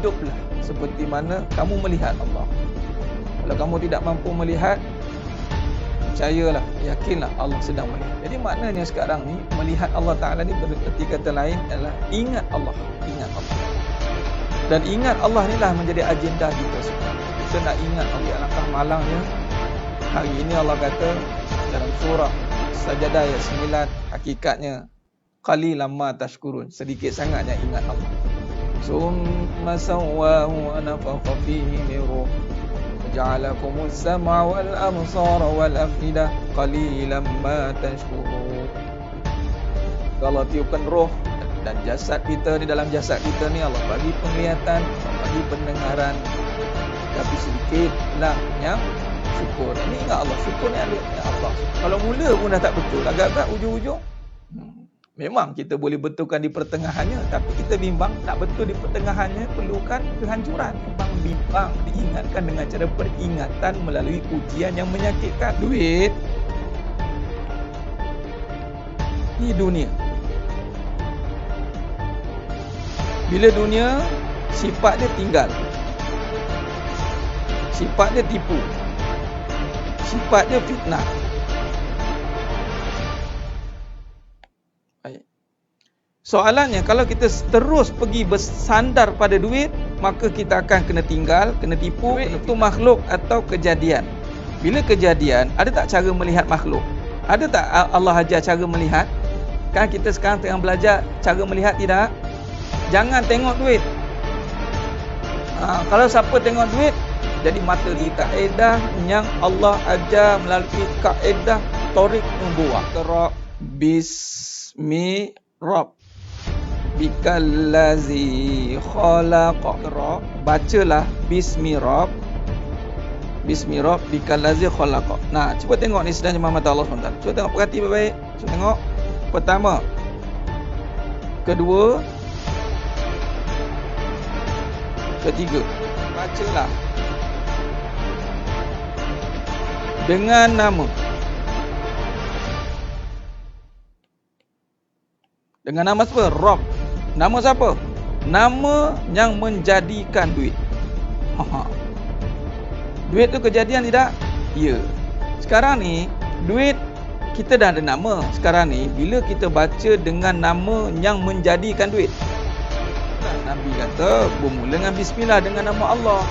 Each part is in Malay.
hiduplah seperti mana kamu melihat Allah. Kalau kamu tidak mampu melihat, percayalah, yakinlah Allah sedang melihat. Jadi maknanya sekarang ni melihat Allah Ta'ala ni bererti kata lain adalah ingat Allah. Ingat Allah. Dan ingat Allah ni lah menjadi agenda kita sekarang. Kita nak ingat Allah. Alangkah malangnya hari ini Allah kata dalam surah Sajadah ayat 9, hakikatnya qalilan ma tashkurun, sedikit sangatnya ingat Allah. Summa sawwahu wa nafakha fihi min ruh ja'alakumus sam'a wal absara wal afidah qalilan ma tashkurun. Allah tiupkan roh dan jasad kita, di dalam jasad kita ni Allah bagi penglihatan, Allah bagi pendengaran, tapi sedikitlah yang syukur. Ini ingat Allah, syukur ni ada Allah. Kalau mula pun dah tak betul, agak-agak ujung-ujung memang kita boleh betulkan di pertengahannya, tapi kita bimbang nak betul di pertengahannya perlukan kehancuran. Bimbang diingatkan dengan cara peringatan melalui ujian yang menyakitkan. Duit ni dunia. Bila dunia, sifat dia tinggal, sifat dia tipu, sifat dia fitnah. Soalannya, kalau kita terus pergi bersandar pada duit, maka kita akan kena tinggal, kena tipu. Duit itu makhluk atau kejadian? Bila kejadian, ada tak cara melihat makhluk? Ada tak Allah ajar cara melihat? Kan kita sekarang tengah belajar cara melihat, tidak? Jangan tengok duit. Kalau siapa tengok duit, jadi mata di kaedah yang Allah ajar melalui kaedah Tariq Nubuwah. Qra bismi rabb bikallazi khalaqa. Bacalah bismi rabb bikallazi khalaqa. Nah, cuba tengok ni sedang jemaah mata Allah SWT. Cuba tengok, perhati baik-baik. Cuba tengok. Pertama, kedua, ketiga. Bacalah dengan nama. Dengan nama siapa? Rabb. Nama siapa? Nama yang menjadikan duit. Duit tu kejadian tidak? Ya. Sekarang ni duit kita dah ada nama. Sekarang ni bila kita baca dengan nama yang menjadikan duit, Nabi kata bermula dengan bismillah, dengan nama Allah.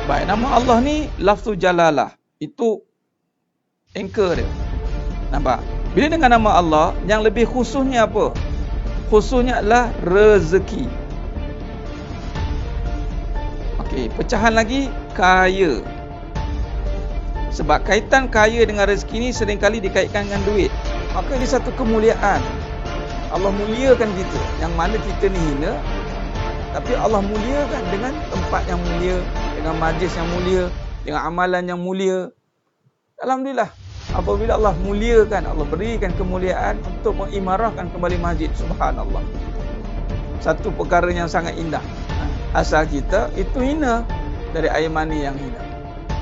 Baik, nama Allah ni lafzul jalalah. Itu anchor dia. Nampak? Bila dengan nama Allah, yang lebih khususnya apa? Khususnya adalah rezeki. Okey, pecahan lagi, kaya. Sebab kaitan kaya dengan rezeki ni seringkali dikaitkan dengan duit. Maka ini satu kemuliaan. Allah muliakan kita, yang mana kita ni hina, tapi Allah muliakan dengan tempat yang mulia, dengan majlis yang mulia, dengan amalan yang mulia. Alhamdulillah, apabila Allah muliakan, Allah berikan kemuliaan untuk mengimarahkan kembali masjid. Subhanallah, satu perkara yang sangat indah. Asal kita itu hina, dari air mani yang hina.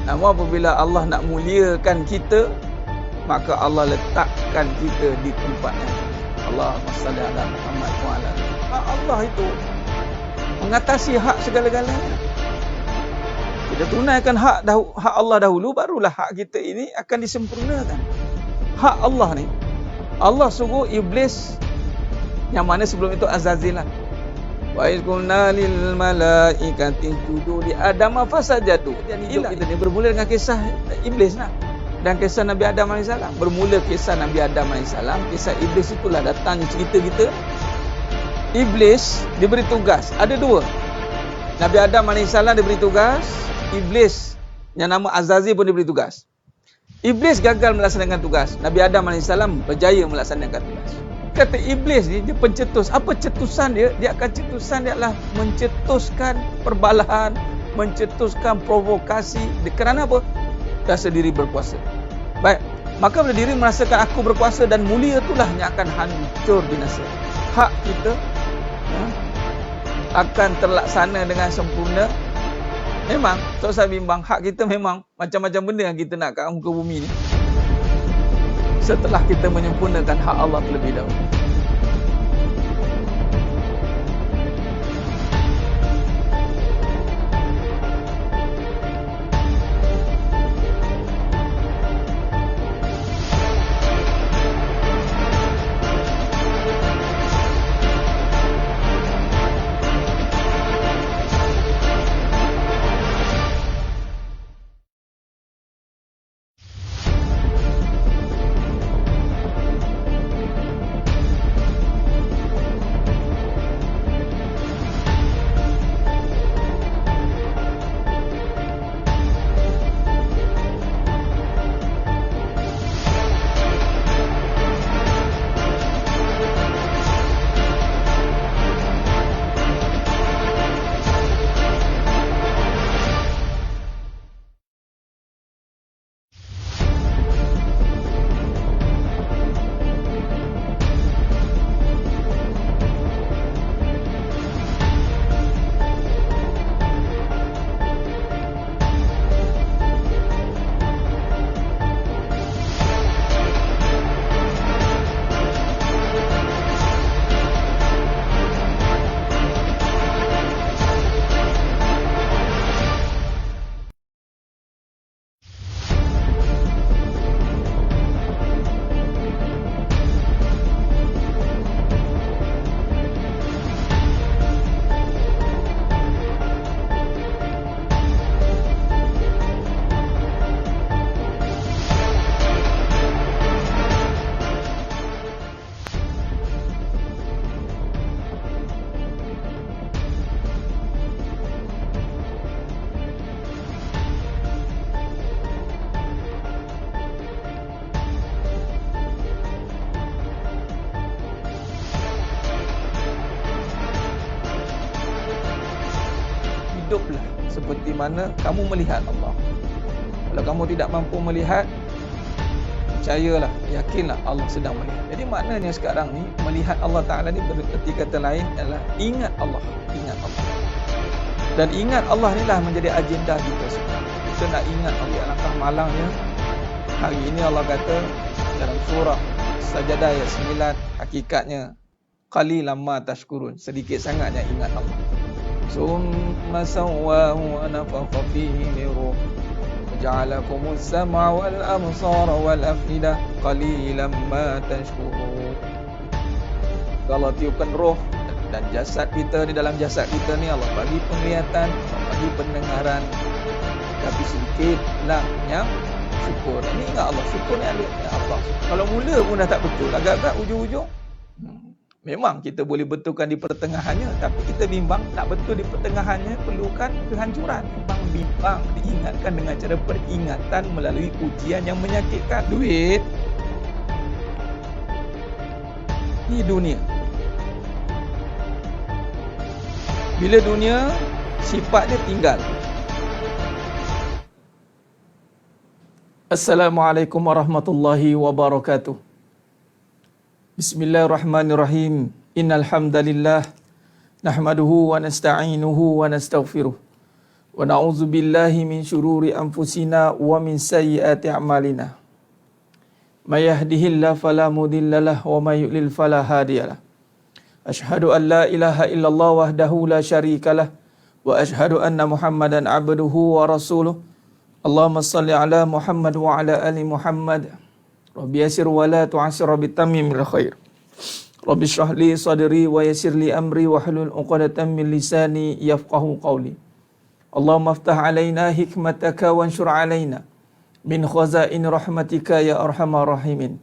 Namun apabila Allah nak muliakan kita, maka Allah letakkan kita di tempat yang Allahumma salli ala Muhammad wa ala. Allah itu mengatasi hak segala-galanya. Kita tunaikan hak Allah dahulu, barulah hak kita ini akan disempurnakan. Hak Allah ni, Allah suruh iblis, yang mana sebelum itu Azazil lah. Wa iz qulna lil malaikati isjudu li Adam fasajadu. Jadi hidup kita ni bermula dengan kisah iblis lah. Dan kisah Nabi Adam AS. Bermula kisah Nabi Adam AS, kisah iblis itulah datangnya cerita kita. Iblis diberi tugas, ada dua. Nabi Adam AS diberi tugas, iblis yang nama Azazil pun diberi tugas. Iblis gagal melaksanakan tugas, Nabi Adam AS berjaya melaksanakan tugas. Kata iblis ni, dia pencetus. Apa cetusan dia? Dia akan cetusan dia adalah mencetuskan perbalahan, mencetuskan provokasi. Kerana apa? Rasa diri berkuasa. Baik, maka bila diri merasakan aku berkuasa dan mulia, itulah yang akan hancur binasa. Hak kita akan terlaksana dengan sempurna. Memang, tak usah bimbang, hak kita memang macam-macam benda yang kita nak kat muka bumi ni, setelah kita menyempurnakan hak Allah terlebih dahulu. mana kamu melihat Allah. Kalau kamu tidak mampu melihat, percayalah, yakinlah Allah sedang melihat. Jadi maknanya sekarang ni melihat Allah Ta'ala ni bererti kata lain adalah ingat Allah. Ingat Allah. Dan ingat Allah ni lah menjadi agenda kita sekarang. Kita nak ingat Allah. Alangkah malangnya hari ini Allah kata dalam surah Sajadah ayat 9, hakikatnya qalilan ma tashkurun, sedikit sangatnya ingat Allah. Summa sawwahu wa nafakha fihi min ruh ja'alakumus sam'a wal absara wal afidah qalilan ma tashkurun. Allah tiupkan roh dan jasad kita, di dalam jasad kita ni Allah bagi penglihatan, Allah bagi pendengaran, tapi sedikitlah yang syukur. Ini ingat Allah, syukur ni ya Allah. Kalau mula pun dah tak betul, agak-agak ujung-ujung memang kita boleh betulkan di pertengahannya, tapi kita bimbang tak betul di pertengahannya, perlukan kehancuran. Bimbang diingatkan dengan cara peringatan melalui ujian yang menyakitkan. Duit ni dunia. Bila dunia sifatnya tinggal. Assalamualaikum warahmatullahi wabarakatuh. Bismillahirrahmanirrahim. Innal hamdalillah nahmaduhu wa nasta'inuhu wa nastaghfiruh. Wa na'udzu billahi min syururi anfusina wa min sayyiati a'malina. May yahdihillahu fala mudhillalah wa may yudlil fala hadiyalah. Ashhadu an la ilaha illallah wahdahu la syarikalah wa ashhadu anna Muhammadan abduhu wa rasuluh. Allahumma salli ala Muhammad wa ala ali Muhammad. Rabbi yasir wa la tu'asir bitamimil khair. Rabbi shrah li sadri wa yassir li amri wa hlul 'uqdatam min lisani yafqahu qawli. Allahumma aftah alaina hikmataka wanshur alaina min khazain rahmatika ya arhamar rahimin.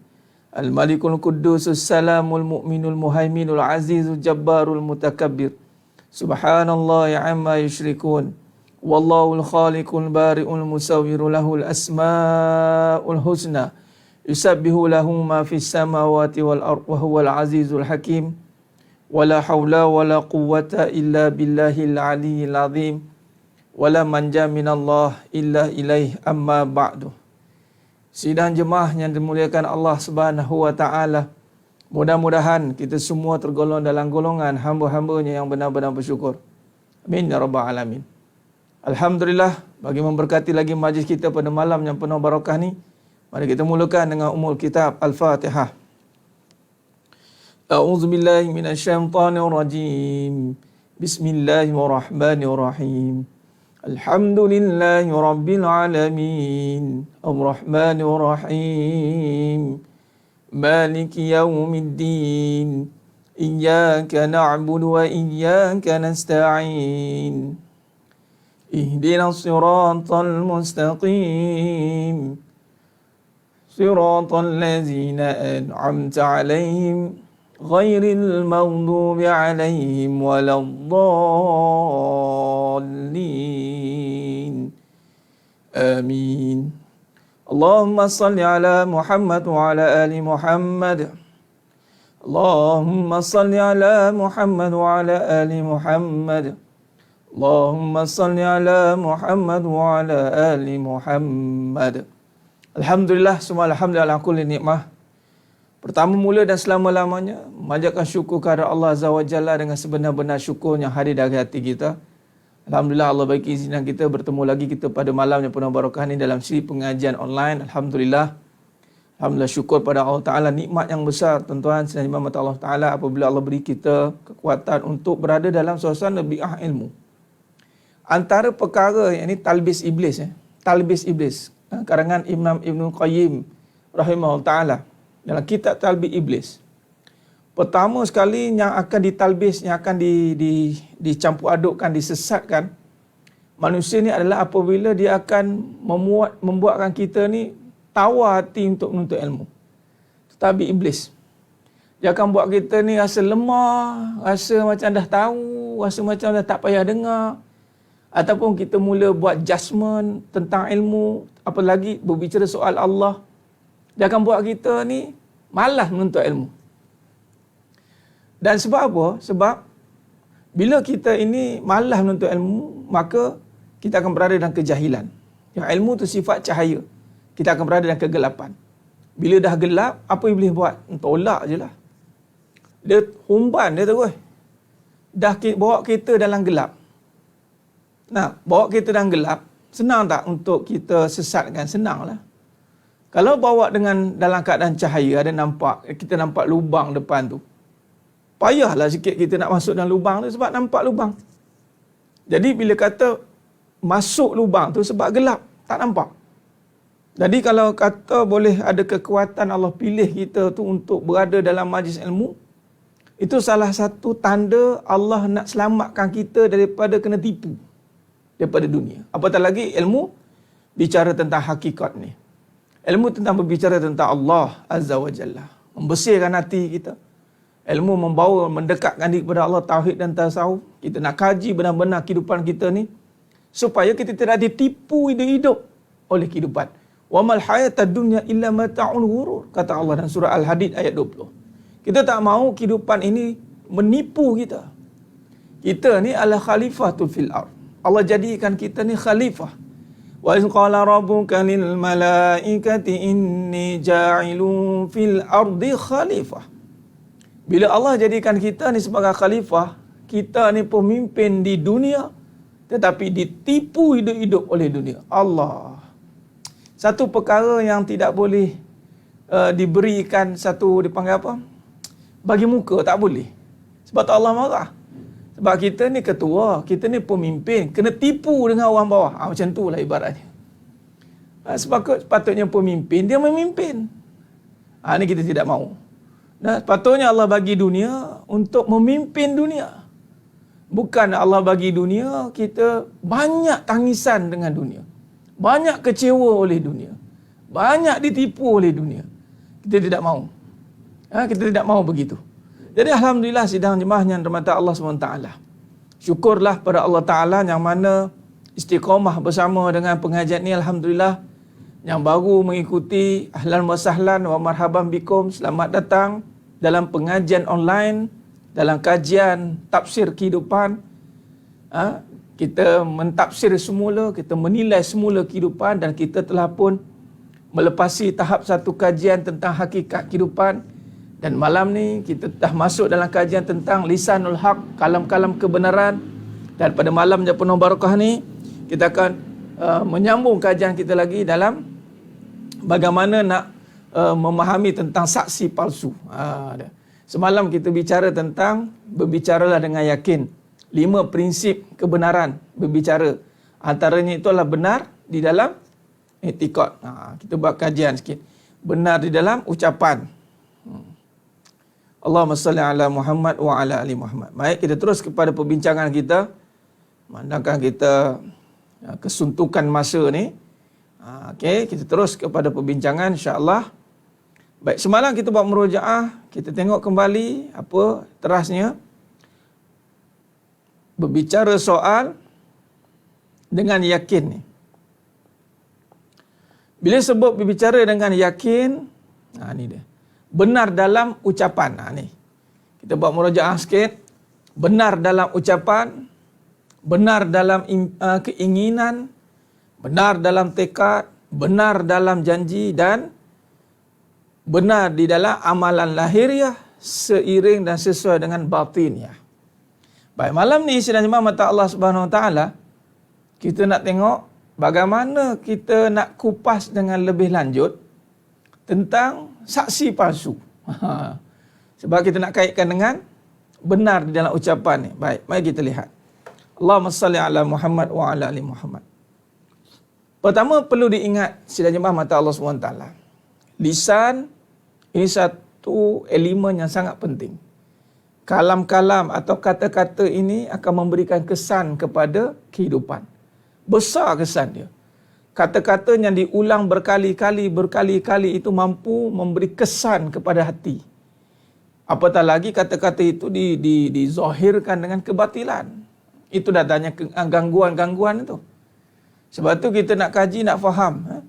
Al-Malikul Quddusus Salamul Mu'minul Muhaiminul Azizul Jabbarul Mutakabbir. Subhanallah amma yushrikun. Wallahul Khaliqul Bari'ul Musawwiru lahul asma'ul husna. Yusabbihu lahu ma fis samawati wal ardh wa huwal azizul hakim. Wala haula wala quwwata illa billahil aliyyil azim. Wala manja minallah illa ilaih amma ba'du. Sidang jemaah yang dimuliakan Allah Subhanahu wa taala. Mudah-mudahan kita semua tergolong dalam golongan hamba-hambanya yang benar-benar bersyukur. Amin ya rabbal alamin. Alhamdulillah bagi memberkati lagi majlis kita pada malam yang penuh barakah ni. Mari kita mulakan dengan umul kitab Al-Fatihah. A'udzu billahi minasyaitonir rajim. Bismillahirrahmanirrahim. Alhamdulillahi rabbil alamin. Ar-Rahmanir Rahim. Maliki yaumiddin. Iyyaka na'budu wa iyyaka nasta'in. Ihdinas siratal mustaqim. Siratal ladzina an'amta 'alaihim ghairil maghdubi 'alaihim waladdallin. Amin. Allahumma salli ala Muhammad wa ala ali Muhammad. Allahumma salli ala Muhammad wa ala ali Muhammad. Allahumma salli ala Muhammad wa ala ali Muhammad. Alhamdulillah, semua alhamdulillah ala kulli nikmah. Pertama mula dan selama-lamanya memanjatkan syukur kepada Allah Azza wa Jalla dengan sebenar-benar syukur yang hadir dari hati kita. Alhamdulillah Allah bagi izinan kita bertemu lagi kita pada malam yang penuh barakah ini dalam siri pengajian online. Alhamdulillah. Alhamdulillah syukur pada Allah Ta'ala, nikmat yang besar tuan-tuan dan iman mata Allah Ta'ala apabila Allah beri kita kekuatan untuk berada dalam suasana bi'ah ilmu. Antara perkara yang ini talbis iblis. Talbis iblis. Karangan Imam Ibn Qayyim rahimahullah ta'ala dalam kitab Talbis Iblis. Pertama sekali yang akan ditalbis, yang akan dicampur adukkan, disesatkan manusia ni adalah apabila dia akan membuatkan kita ni tawar hati untuk menuntut ilmu. Tetapi iblis, dia akan buat kita ni rasa lemah, rasa macam dah tahu, rasa macam dah tak payah dengar. Ataupun kita mula buat judgement tentang ilmu, apalagi berbicara soal Allah. Dia akan buat kita ni malas menuntut ilmu. Dan sebab apa? Sebab bila kita ini malas menuntut ilmu, maka kita akan berada dalam kejahilan. Yang ilmu tu sifat cahaya. Kita akan berada dalam kegelapan. Bila dah gelap, apa Iblis buat? Tolak je lah. Dia humban dia terus. Dah bawa kita dalam gelap. Nah, bawa kita dalam gelap, senang tak untuk kita sesatkan? Senang lah. Kalau bawa dengan dalam keadaan cahaya, ada nampak, kita nampak lubang depan tu. Payahlah sikit kita nak masuk dalam lubang tu sebab nampak lubang. Jadi bila kata masuk lubang tu sebab gelap, tak nampak. Jadi kalau kata boleh ada kekuatan Allah pilih kita tu untuk berada dalam majlis ilmu, itu salah satu tanda Allah nak selamatkan kita daripada kena tipu daripada dunia. Apatah lagi ilmu bicara tentang hakikat ni. Ilmu tentang berbicara tentang Allah Azza wa Jalla. Membersihkan hati kita. Ilmu membawa, mendekatkan diri kepada Allah, tauhid dan tasawuf. Kita nak kaji benar-benar kehidupan kita ni supaya kita tidak ditipu hidup oleh kehidupan. Wa mal hayatad dunya illa mata'ul ghurur, kata Allah dalam surah Al-Hadid ayat 20. Kita tak mahu kehidupan ini menipu kita. Kita ni adalah khalifatul fil ard. Allah jadikan kita ni khalifah. Wa iz qala rabbuka lil malaikati inni ja'ilun fil ardi khalifah. Bila Allah jadikan kita ni sebagai khalifah, kita ni pemimpin di dunia tetapi ditipu hidup-hidup oleh dunia. Allah. Satu perkara yang tidak boleh diberikan satu, dipanggil apa? Bagi muka, tak boleh. Sebab tu Allah marah. Sebab kita ni ketua, kita ni pemimpin, kena tipu dengan orang bawah. Macam tu lah ibaratnya. Sepatutnya pemimpin, dia memimpin. Ni kita tidak mahu. Dan sepatutnya Allah bagi dunia untuk memimpin dunia. Bukan Allah bagi dunia, kita banyak tangisan dengan dunia. Banyak kecewa oleh dunia. Banyak ditipu oleh dunia. Kita tidak mahu. Kita tidak mahu begitu. Jadi Alhamdulillah sidang jemaah yang dirahmati Allah SWT. Syukurlah pada Allah Ta'ala yang mana istiqamah bersama dengan pengajian ni. Alhamdulillah. Yang baru mengikuti, ahlan wa sahlan wa marhaban bikum. Selamat datang dalam pengajian online, dalam kajian tafsir kehidupan. Kita mentafsir semula, kita menilai semula kehidupan dan kita telah pun melepasi tahap satu kajian tentang hakikat kehidupan. Dan malam ni kita dah masuk dalam kajian tentang lisanul haq, kalam-kalam kebenaran. Dan pada malam yang penuh barakah ni, kita akan menyambung kajian kita lagi dalam bagaimana nak memahami tentang saksi palsu. Semalam kita bicara tentang berbicaralah dengan yakin. 5 prinsip kebenaran berbicara. Antaranya itu adalah benar di dalam i'tiqad. Kita buat kajian sikit. Benar di dalam ucapan. Allahumma salli ala Muhammad wa ala ali Muhammad. Baik, kita terus kepada perbincangan kita. Mandangkan kita kesuntukan masa ni. Okey, kita terus kepada perbincangan insya-Allah. Baik, semalam kita buat murojaah, kita tengok kembali apa terasnya. Berbicara soal dengan yakin ni. Bila sebut berbicara dengan yakin, ni dia. Benar dalam ucapan. Ni. Kita buat murojaah sikit. Benar dalam ucapan, benar dalam keinginan, benar dalam tekad, benar dalam janji dan benar di dalam amalan lahiriah seiring dan sesuai dengan batiniah. Baik, malam ni sidang jemaah mata Allah Subhanahu Wa Taala, kita nak tengok bagaimana kita nak kupas dengan lebih lanjut tentang saksi palsu. Sebab kita nak kaitkan dengan benar di dalam ucapan ni. Baik, mari kita lihat. Allahumma salli ala Muhammad wa ala ali Muhammad. Pertama perlu diingat sidang jemaah mata Allah SWT. Lisan ini satu elemen yang sangat penting. Kalam-kalam atau kata-kata ini akan memberikan kesan kepada kehidupan. Besar kesan dia. Kata-kata yang diulang berkali-kali itu mampu memberi kesan kepada hati. Apatah lagi kata-kata itu dizahirkan dengan kebatilan. Itu datangnya gangguan-gangguan itu. Sebab tu kita nak kaji, nak faham.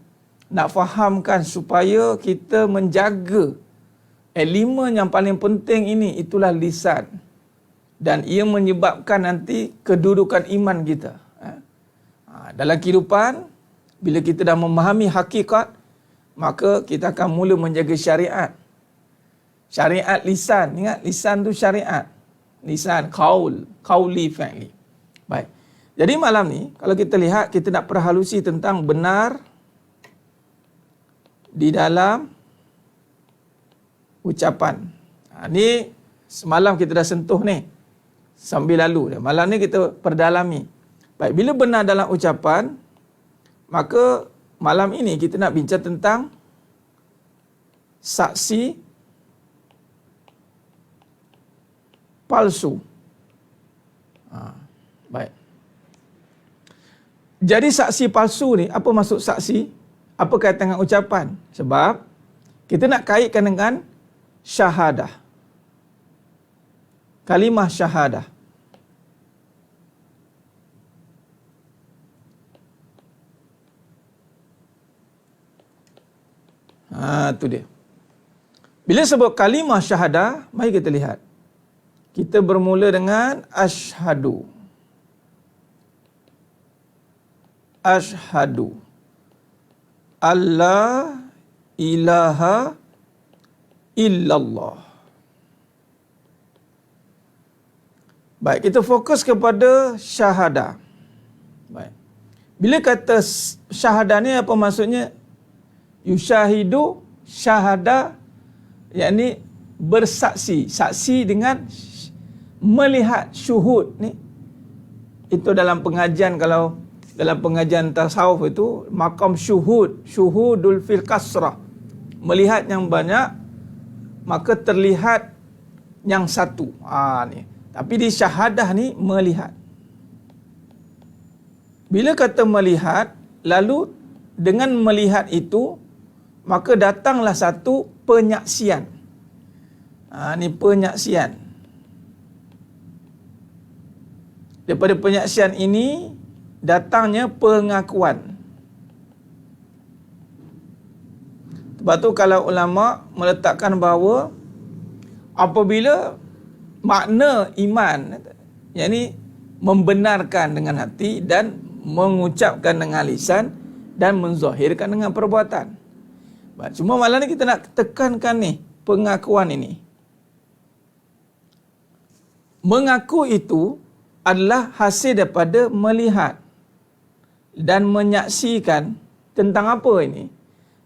Nak fahamkan supaya kita menjaga elemen yang paling penting ini, itulah lisan. Dan ia menyebabkan nanti kedudukan iman kita. Dalam kehidupan, bila kita dah memahami hakikat, maka kita akan mula menjaga syariat. Syariat lisan. Ingat, lisan tu syariat. Lisan, qauli, fi'li. Baik. Jadi malam ni, kalau kita lihat, kita nak perhalusi tentang benar di dalam ucapan. Ni semalam kita dah sentuh ni. Sambil lalu. Malam ni kita perdalami. Baik, bila benar dalam ucapan, maka malam ini kita nak bincang tentang saksi palsu. Baik. Jadi saksi palsu ni, apa maksud saksi? Apa kaitan dengan ucapan? Sebab kita nak kaitkan dengan syahadah. Kalimah syahadah. Itu dia. Bila sebut kalimah syahadah, mari kita lihat. Kita bermula dengan asyhadu. Asyhadu alla ilaha illallah. Baik, kita fokus kepada syahadah. Baik. Bila kata syahadah ni apa maksudnya? Yusyahidu syahadah, yakni bersaksi. Saksi dengan melihat, syuhud ni. Itu dalam pengajian, kalau dalam pengajian tasawuf itu maqam syuhud, syuhudul fil kasrah. Melihat yang banyak, maka terlihat yang satu. Ni. Tapi di syahadah ni melihat. Bila kata melihat, lalu dengan melihat itu, maka datanglah satu penyaksian. Ni penyaksian. Daripada penyaksian ini, datangnya pengakuan. Sebab tu kalau ulama meletakkan bahawa apabila makna iman, yakni membenarkan dengan hati dan mengucapkan dengan lisan dan menzahirkan dengan perbuatan. Cuma malam ni kita nak tekankan ni, pengakuan ini. Mengaku itu adalah hasil daripada melihat dan menyaksikan tentang apa ini?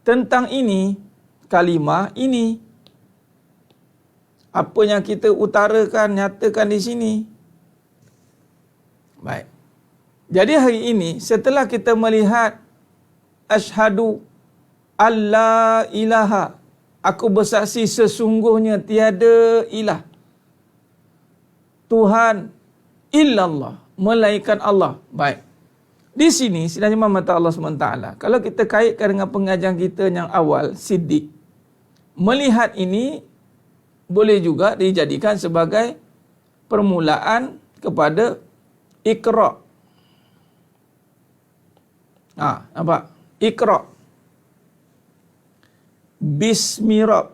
Tentang ini, kalimah ini. Apa yang kita utarakan, nyatakan di sini. Baik. Jadi hari ini, setelah kita melihat asyhadu alla ilaha, aku bersaksi sesungguhnya tiada ilah Tuhan illallah, melainkan Allah. Baik. Di sini sidang Imam mata Allah SWT. Kalau kita kaitkan dengan pengajian kita yang awal, siddiq, melihat ini boleh juga dijadikan sebagai permulaan kepada iqra'. Nampak? Iqra'. Bismi Rabb.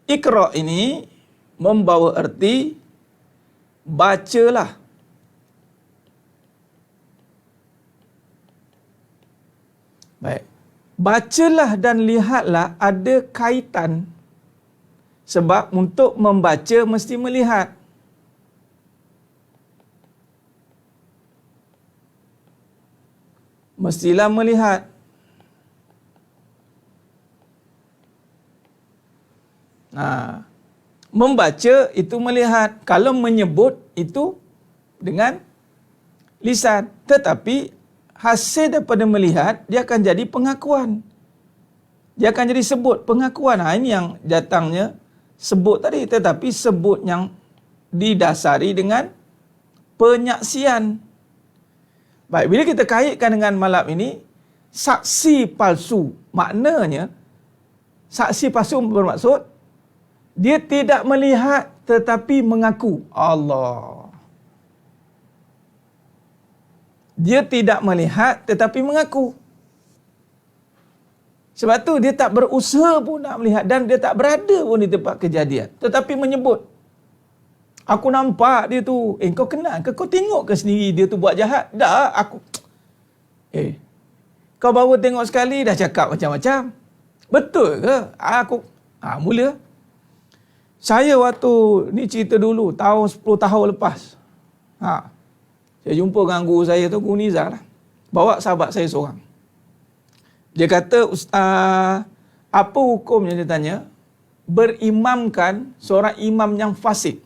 Iqra' ini membawa erti bacalah. Baik. Bacalah dan lihatlah ada kaitan. Sebab untuk membaca mesti melihat. Mestilah melihat. Membaca itu melihat. Kalau menyebut itu dengan lisan. Tetapi hasil daripada melihat, dia akan jadi pengakuan. Dia akan jadi sebut pengakuan. Ini yang datangnya sebut tadi. Tetapi sebut yang didasari dengan penyaksian. Baik, bila kita kaitkan dengan malam ini, saksi palsu. Maknanya, saksi palsu bermaksud, dia tidak melihat tetapi mengaku. Allah. Dia tidak melihat tetapi mengaku. Sebab tu dia tak berusaha pun nak melihat dan dia tak berada pun di tempat kejadian. Tetapi menyebut. Aku nampak dia tu. Kau kenal ke? Kau tengok ke sendiri dia tu buat jahat? Dah, aku... Kau baru tengok sekali dah cakap macam-macam. Betul ke? Mula. Saya waktu, ni cerita dulu, tahun 10 tahun lepas. Saya jumpa dengan guru saya tu, Guru Nizar lah. Bawa sahabat saya seorang. Dia kata, apa hukumnya, dia tanya, berimamkan seorang imam yang fasik.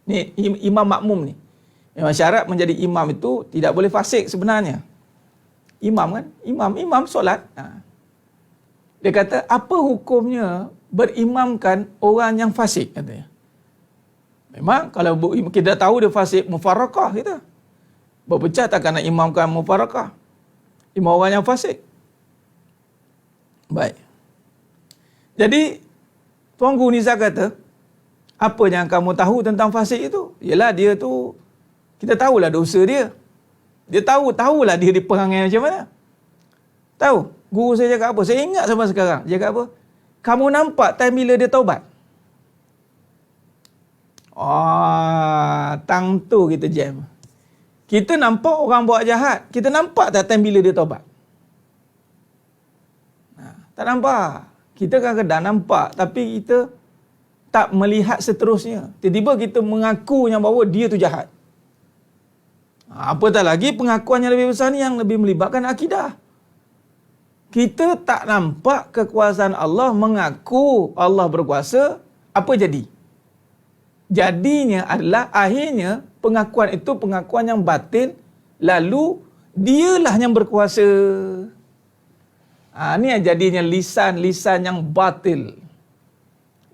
Ni imam makmum ni. Memang syarat menjadi imam itu tidak boleh fasik sebenarnya. Imam kan? Imam solat. Dia kata, apa hukumnya berimamkan orang yang fasik, katanya. Memang kalau kita tahu dia fasik, mufarakah kita. Berpecah takkan nak imamkan mufarakah. Imam orang yang fasik. Baik. Jadi, Tuan Guru Nizar kata, apa yang kamu tahu tentang fasik itu? Yalah, dia tu, kita tahulah dosa dia. Dia tahulah dia diperangai macam mana. Tahu? Guru saya cakap apa? Saya ingat sampai sekarang. Dia cakap apa? Kamu nampak time bila dia taubat? Tang tu kita jam. Kita nampak orang buat jahat. Kita nampak tak time bila dia taubat? Tak nampak. Kita kadang-kadang nampak, tapi kita tak melihat seterusnya. Tiba-tiba kita mengaku yang bahawa dia tu jahat. Apatah lagi pengakuan yang lebih besar ni yang lebih melibatkan akidah. Kita tak nampak kekuasaan Allah, mengaku Allah berkuasa, apa jadi? Jadinya adalah akhirnya pengakuan itu pengakuan yang batil, lalu dialah yang berkuasa. Ni yang jadinya lisan-lisan yang batil.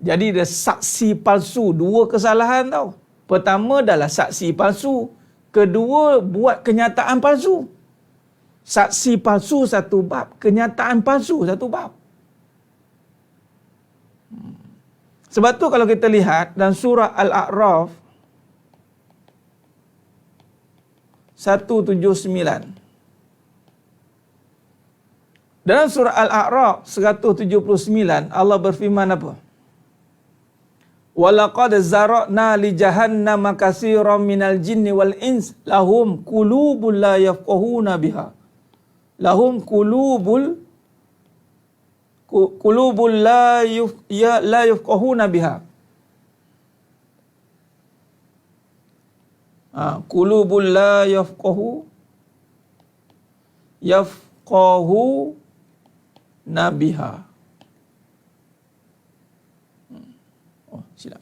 Jadi ada saksi palsu, dua kesalahan tau. Pertama adalah saksi palsu, kedua buat kenyataan palsu. Saksi palsu satu bab, kenyataan palsu satu bab. Sebab tu kalau kita lihat dalam surah Al-A'raf 179. Dalam surah Al-A'raf 179 Allah berfirman apa? Walaqad zara'na li jahannama katsiran minal jinni wal ins lahum qulubun la yafqahuna biha. Lahum qulubul la yafqahuna biha. Qulubul la yafqahu nabiha. Silap.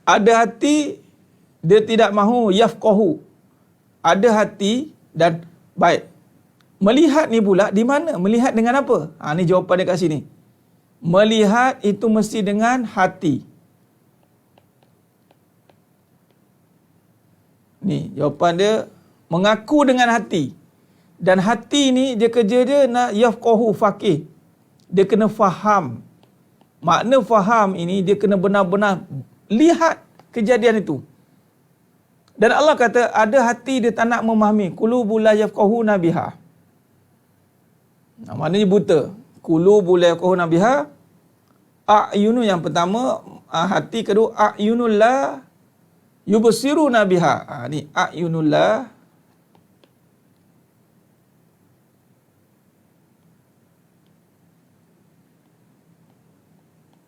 Ada hati, dia tidak mahu yafqahu. Ada hati dan baik. Melihat ni pula di mana? Melihat dengan apa? Ni jawapan dia kat sini. Melihat itu mesti dengan hati. Ni jawapan dia, mengaku dengan hati. Dan hati ni dia kerja dia nak yafqahu, faqih. Dia kena faham. Makna faham ini dia kena benar-benar lihat kejadian itu. Dan Allah kata ada hati dia tak nak memahami. Qulubul la yafqahuna biha. Maknanya buta. Qulubul la yafqahuna biha. A'yunu yang pertama, hati. Kedua, a'yunul la yubsiruna biha. Ni a'yunul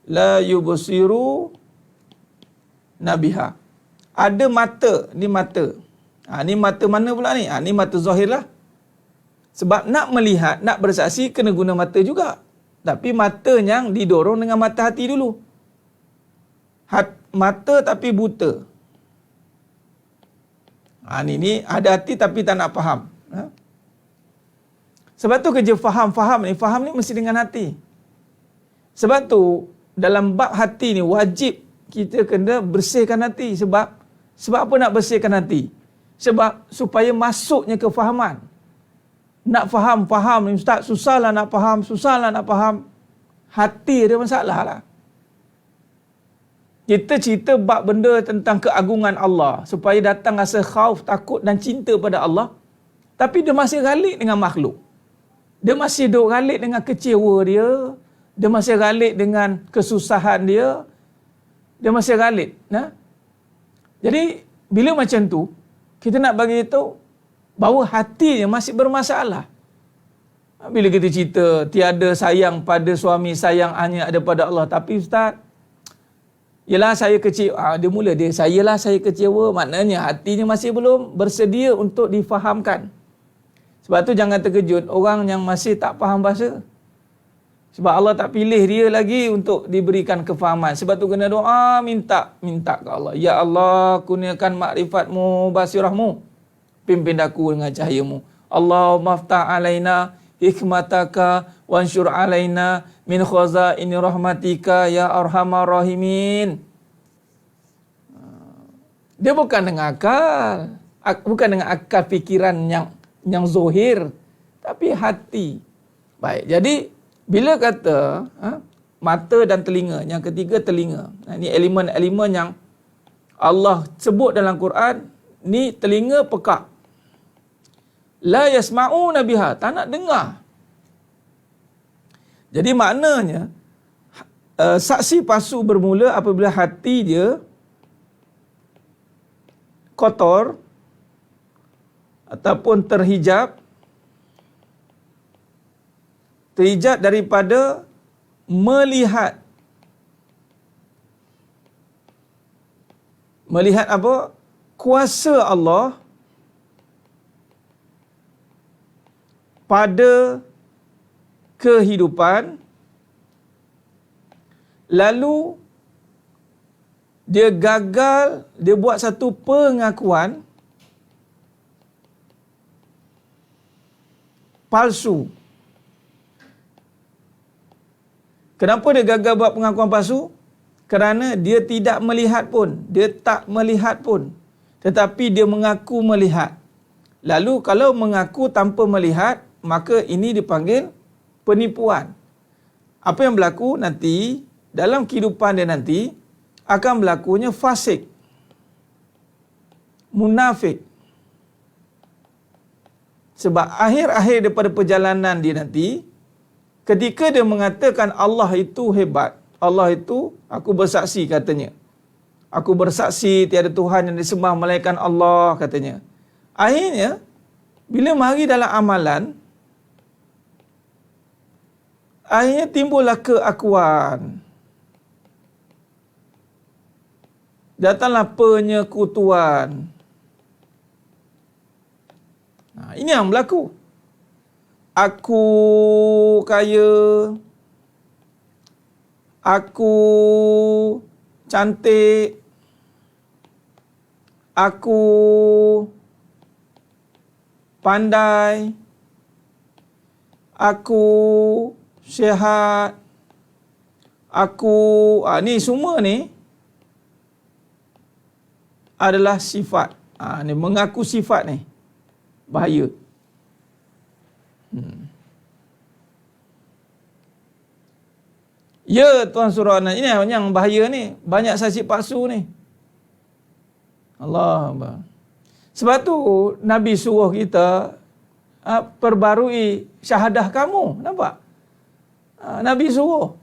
la yubsiru nabiha. Ada mata, ni mata. Ni mata mana pula ni? Ni mata zahir lah. Sebab nak melihat, nak bersaksi, kena guna mata juga. Tapi mata yang didorong dengan mata hati dulu. Mata tapi buta. Ni ada hati tapi tak nak faham. Sebab tu kerja faham ni mesti dengan hati. Sebab tu dalam bab hati ni wajib kita kena bersihkan hati. Sebab apa nak bersihkan hati? Sebab supaya masuknya kefahaman. Nak faham ni ustaz, susahlah nak faham. Hati ada masalah lah. Kita cerita bab benda tentang keagungan Allah supaya datang rasa khauf, takut dan cinta pada Allah. Tapi dia masih galik dengan makhluk. Dia masih duk galik dengan kecewa dia. Dia masih galik dengan kesusahan dia. Dia masih galik. Nah? Jadi, bila macam tu, kita nak bagi tahu bahawa hatinya masih bermasalah. Bila kita cerita, tiada sayang pada suami, sayang hanya ada pada Allah. Tapi Ustaz, yelah saya kecewa. Saya kecewa. Maknanya hatinya masih belum bersedia untuk difahamkan. Sebab tu jangan terkejut orang yang masih tak faham bahasa. Sebab Allah tak pilih dia lagi untuk diberikan kefahaman. Sebab tu kena doa, minta ke Allah. Ya Allah, kurniakan makrifat-Mu, basirah-Mu. Pimpin aku dengan cahaya-Mu. Allahumma aftah alaina hikmataka wansyur alaina min khazaini rahmatika ya arhamar rahimin. Dia bukan dengan akal fikiran yang zohir, tapi hati. Baik, jadi bila kata mata dan telinga, yang ketiga telinga. Ini elemen-elemen yang Allah sebut dalam Quran, ni telinga pekak. La yasma'una biha, tak nak dengar. Jadi maknanya saksi palsu bermula apabila hati dia kotor ataupun terhijab daripada melihat apa? Kuasa Allah pada kehidupan, lalu dia gagal, dia buat satu pengakuan palsu. Kenapa dia gagal buat pengakuan palsu? Kerana dia tidak melihat pun, dia tak melihat pun, tetapi dia mengaku melihat. Lalu kalau mengaku tanpa melihat, maka ini dipanggil penipuan. Apa yang berlaku nanti, dalam kehidupan dia nanti, akan berlakunya fasik, munafik. Sebab akhir-akhir daripada perjalanan dia nanti, ketika dia mengatakan Allah itu hebat, Allah itu, aku bersaksi katanya. Aku bersaksi tiada Tuhan yang disembah melainkan Allah katanya. Akhirnya, bila mari dalam amalan, akhirnya timbullah keakuan. Datanglah penyekutuan. Nah, ini yang berlaku. Aku kaya, aku cantik, aku pandai, aku sihat, aku ni semua ni adalah sifat. Ni mengaku sifat ni bahaya. Ya tuan surah, ini yang bahaya ni, banyak saksi palsu ni. Allah Akbar. Sebab tu Nabi suruh kita perbarui syahadah kamu. Nampak? Nabi suruh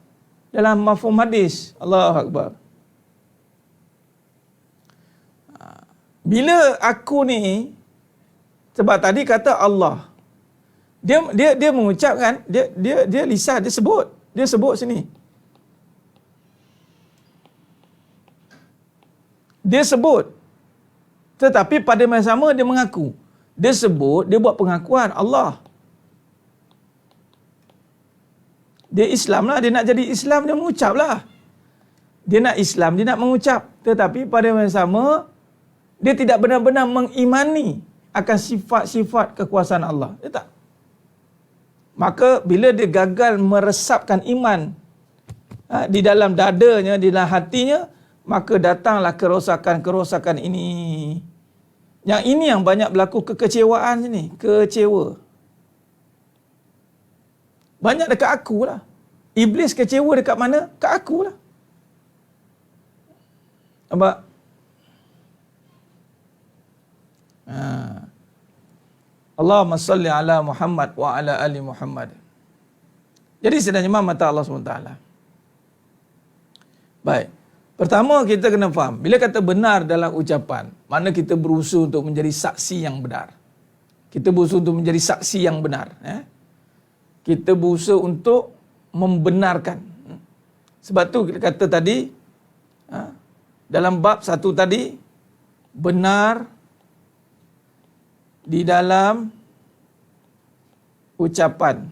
dalam mafhum hadis. Allah Akbar. Bila aku ni, sebab tadi kata Allah, dia mengucapkan, dia lisan, dia sebut sini. Dia sebut. Tetapi pada masa sama dia mengaku. Dia sebut, dia buat pengakuan Allah. Dia Islam lah, dia nak jadi Islam, dia mengucap lah. Dia nak Islam, dia nak mengucap. Tetapi pada masa sama, dia tidak benar-benar mengimani akan sifat-sifat kekuasaan Allah. Dia tak. Maka bila dia gagal meresapkan iman di dalam dadanya, di dalam hatinya, maka datanglah kerosakan-kerosakan ini. Yang ini yang banyak berlaku kekecewaan sini. Kecewa. Banyak dekat aku lah. Iblis kecewa dekat mana? Kat aku lah. Nampak? Allahumma salli ala Muhammad wa ala ali Muhammad. Jadi sebenarnya mata Allah SWT. Baik. Pertama kita kena faham, bila kata benar dalam ucapan, mana kita berusaha untuk menjadi saksi yang benar. Kita berusaha untuk menjadi saksi yang benar. Kita berusaha untuk membenarkan. Sebab tu kita kata tadi, dalam bab satu tadi, benar di dalam ucapan.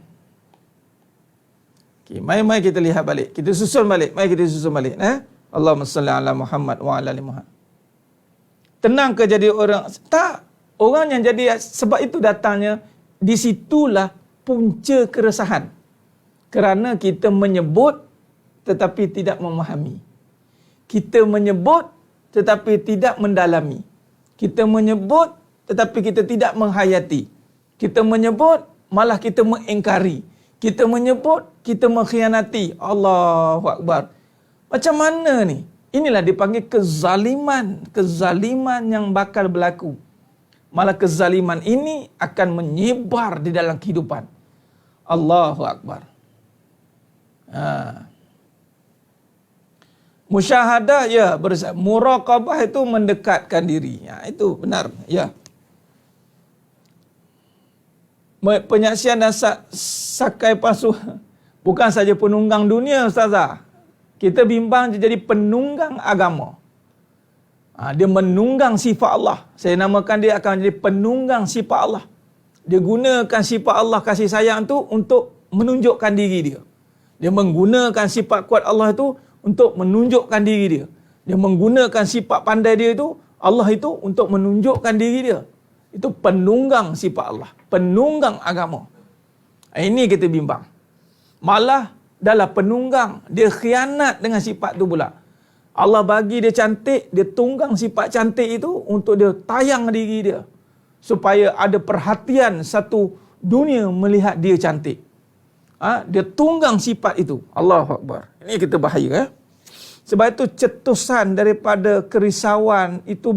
Okay, mari kita lihat balik. Kita susun balik. Mari kita susun balik. Allahumma salli ala Muhammad wa ala ali Muhammad. Tenang ke jadi orang? Tak. Orang yang jadi, sebab itu datangnya, di situlah punca keresahan. Kerana kita menyebut tetapi tidak memahami. Kita menyebut tetapi tidak mendalami. Kita menyebut tetapi kita tidak menghayati. Kita menyebut malah kita mengingkari. Kita menyebut kita mengkhianati. Allahu Akbar. Macam mana ni? Inilah dipanggil kezaliman. Kezaliman yang bakal berlaku. Malah kezaliman ini akan menyebar di dalam kehidupan. Allahu Akbar. Musyahadah, ya, muraqabah itu mendekatkan diri. Itu benar, ya. Penyaksian dan sakai palsu bukan saja penunggang dunia, Ustazah. Kita bimbang dia jadi penunggang agama. Dia menunggang sifat Allah. Saya namakan dia akan jadi penunggang sifat Allah. Dia gunakan sifat Allah kasih sayang tu untuk menunjukkan diri dia. Dia menggunakan sifat kuat Allah itu untuk menunjukkan diri dia. Dia menggunakan sifat pandai dia itu, Allah itu, untuk menunjukkan diri dia. Itu penunggang sifat Allah. Penunggang agama. Ini kita bimbang. Malah dalam penunggang, dia khianat dengan sifat tu pula. Allah bagi dia cantik, dia tunggang sifat cantik itu untuk dia tayang diri dia. Supaya ada perhatian satu dunia melihat dia cantik. Dia tunggang sifat itu. Allahu Akbar. Ini kita bahaya. Sebab itu cetusan daripada kerisauan itu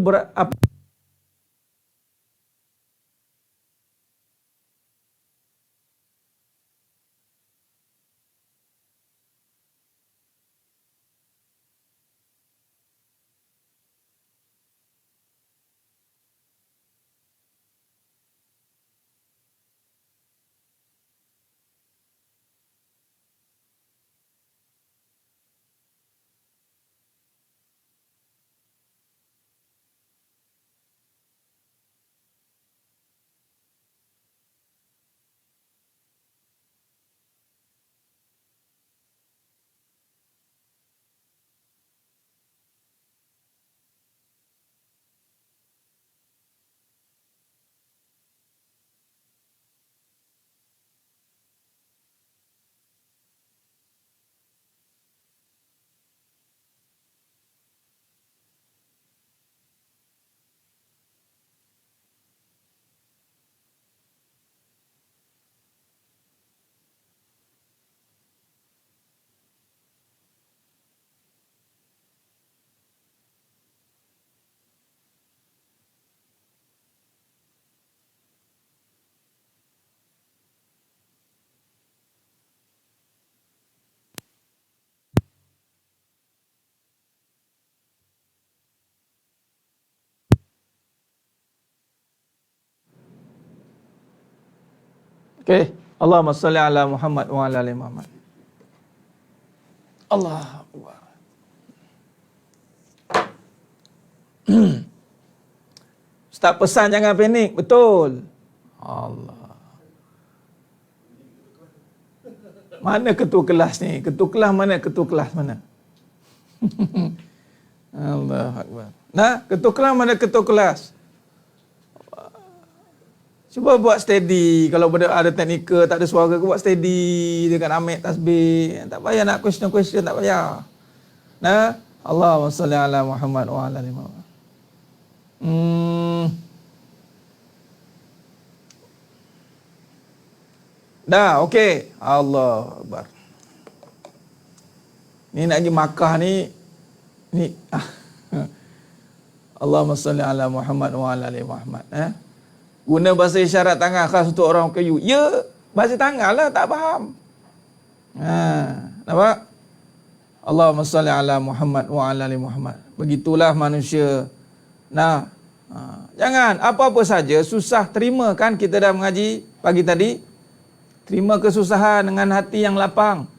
Okey, Allahumma salli ala Muhammad wa ala ali Muhammad. Allahu Akbar. Ustaz pesan jangan panik, betul. Allah. Mana ketua kelas ni? Ketua kelas mana? Ketua kelas mana? Allahu Akbar. Nah, ketua kelas mana ketua kelas? Cuba buat steady. Kalau ada teknikal, tak ada suara, buat steady dengan ambil tasbih. Tak payah nak question, tak payah. Nah, Allahumma salli ala Muhammad wa ala ali Muhammad. Dah, okey. Allah Akbar. Ni nak pergi Makkah ni. Allahumma salli ala Muhammad wa ala ali Muhammad. Guna bahasa isyarat tangan khas untuk orang kayu. Ya, bahasa tangan lah, tak faham. Nampak? Allahumma salli ala Muhammad wa ala ali Muhammad. Begitulah manusia. Nah, jangan apa-apa saja susah terima kan, kita dah mengaji pagi tadi. Terima kesusahan dengan hati yang lapang.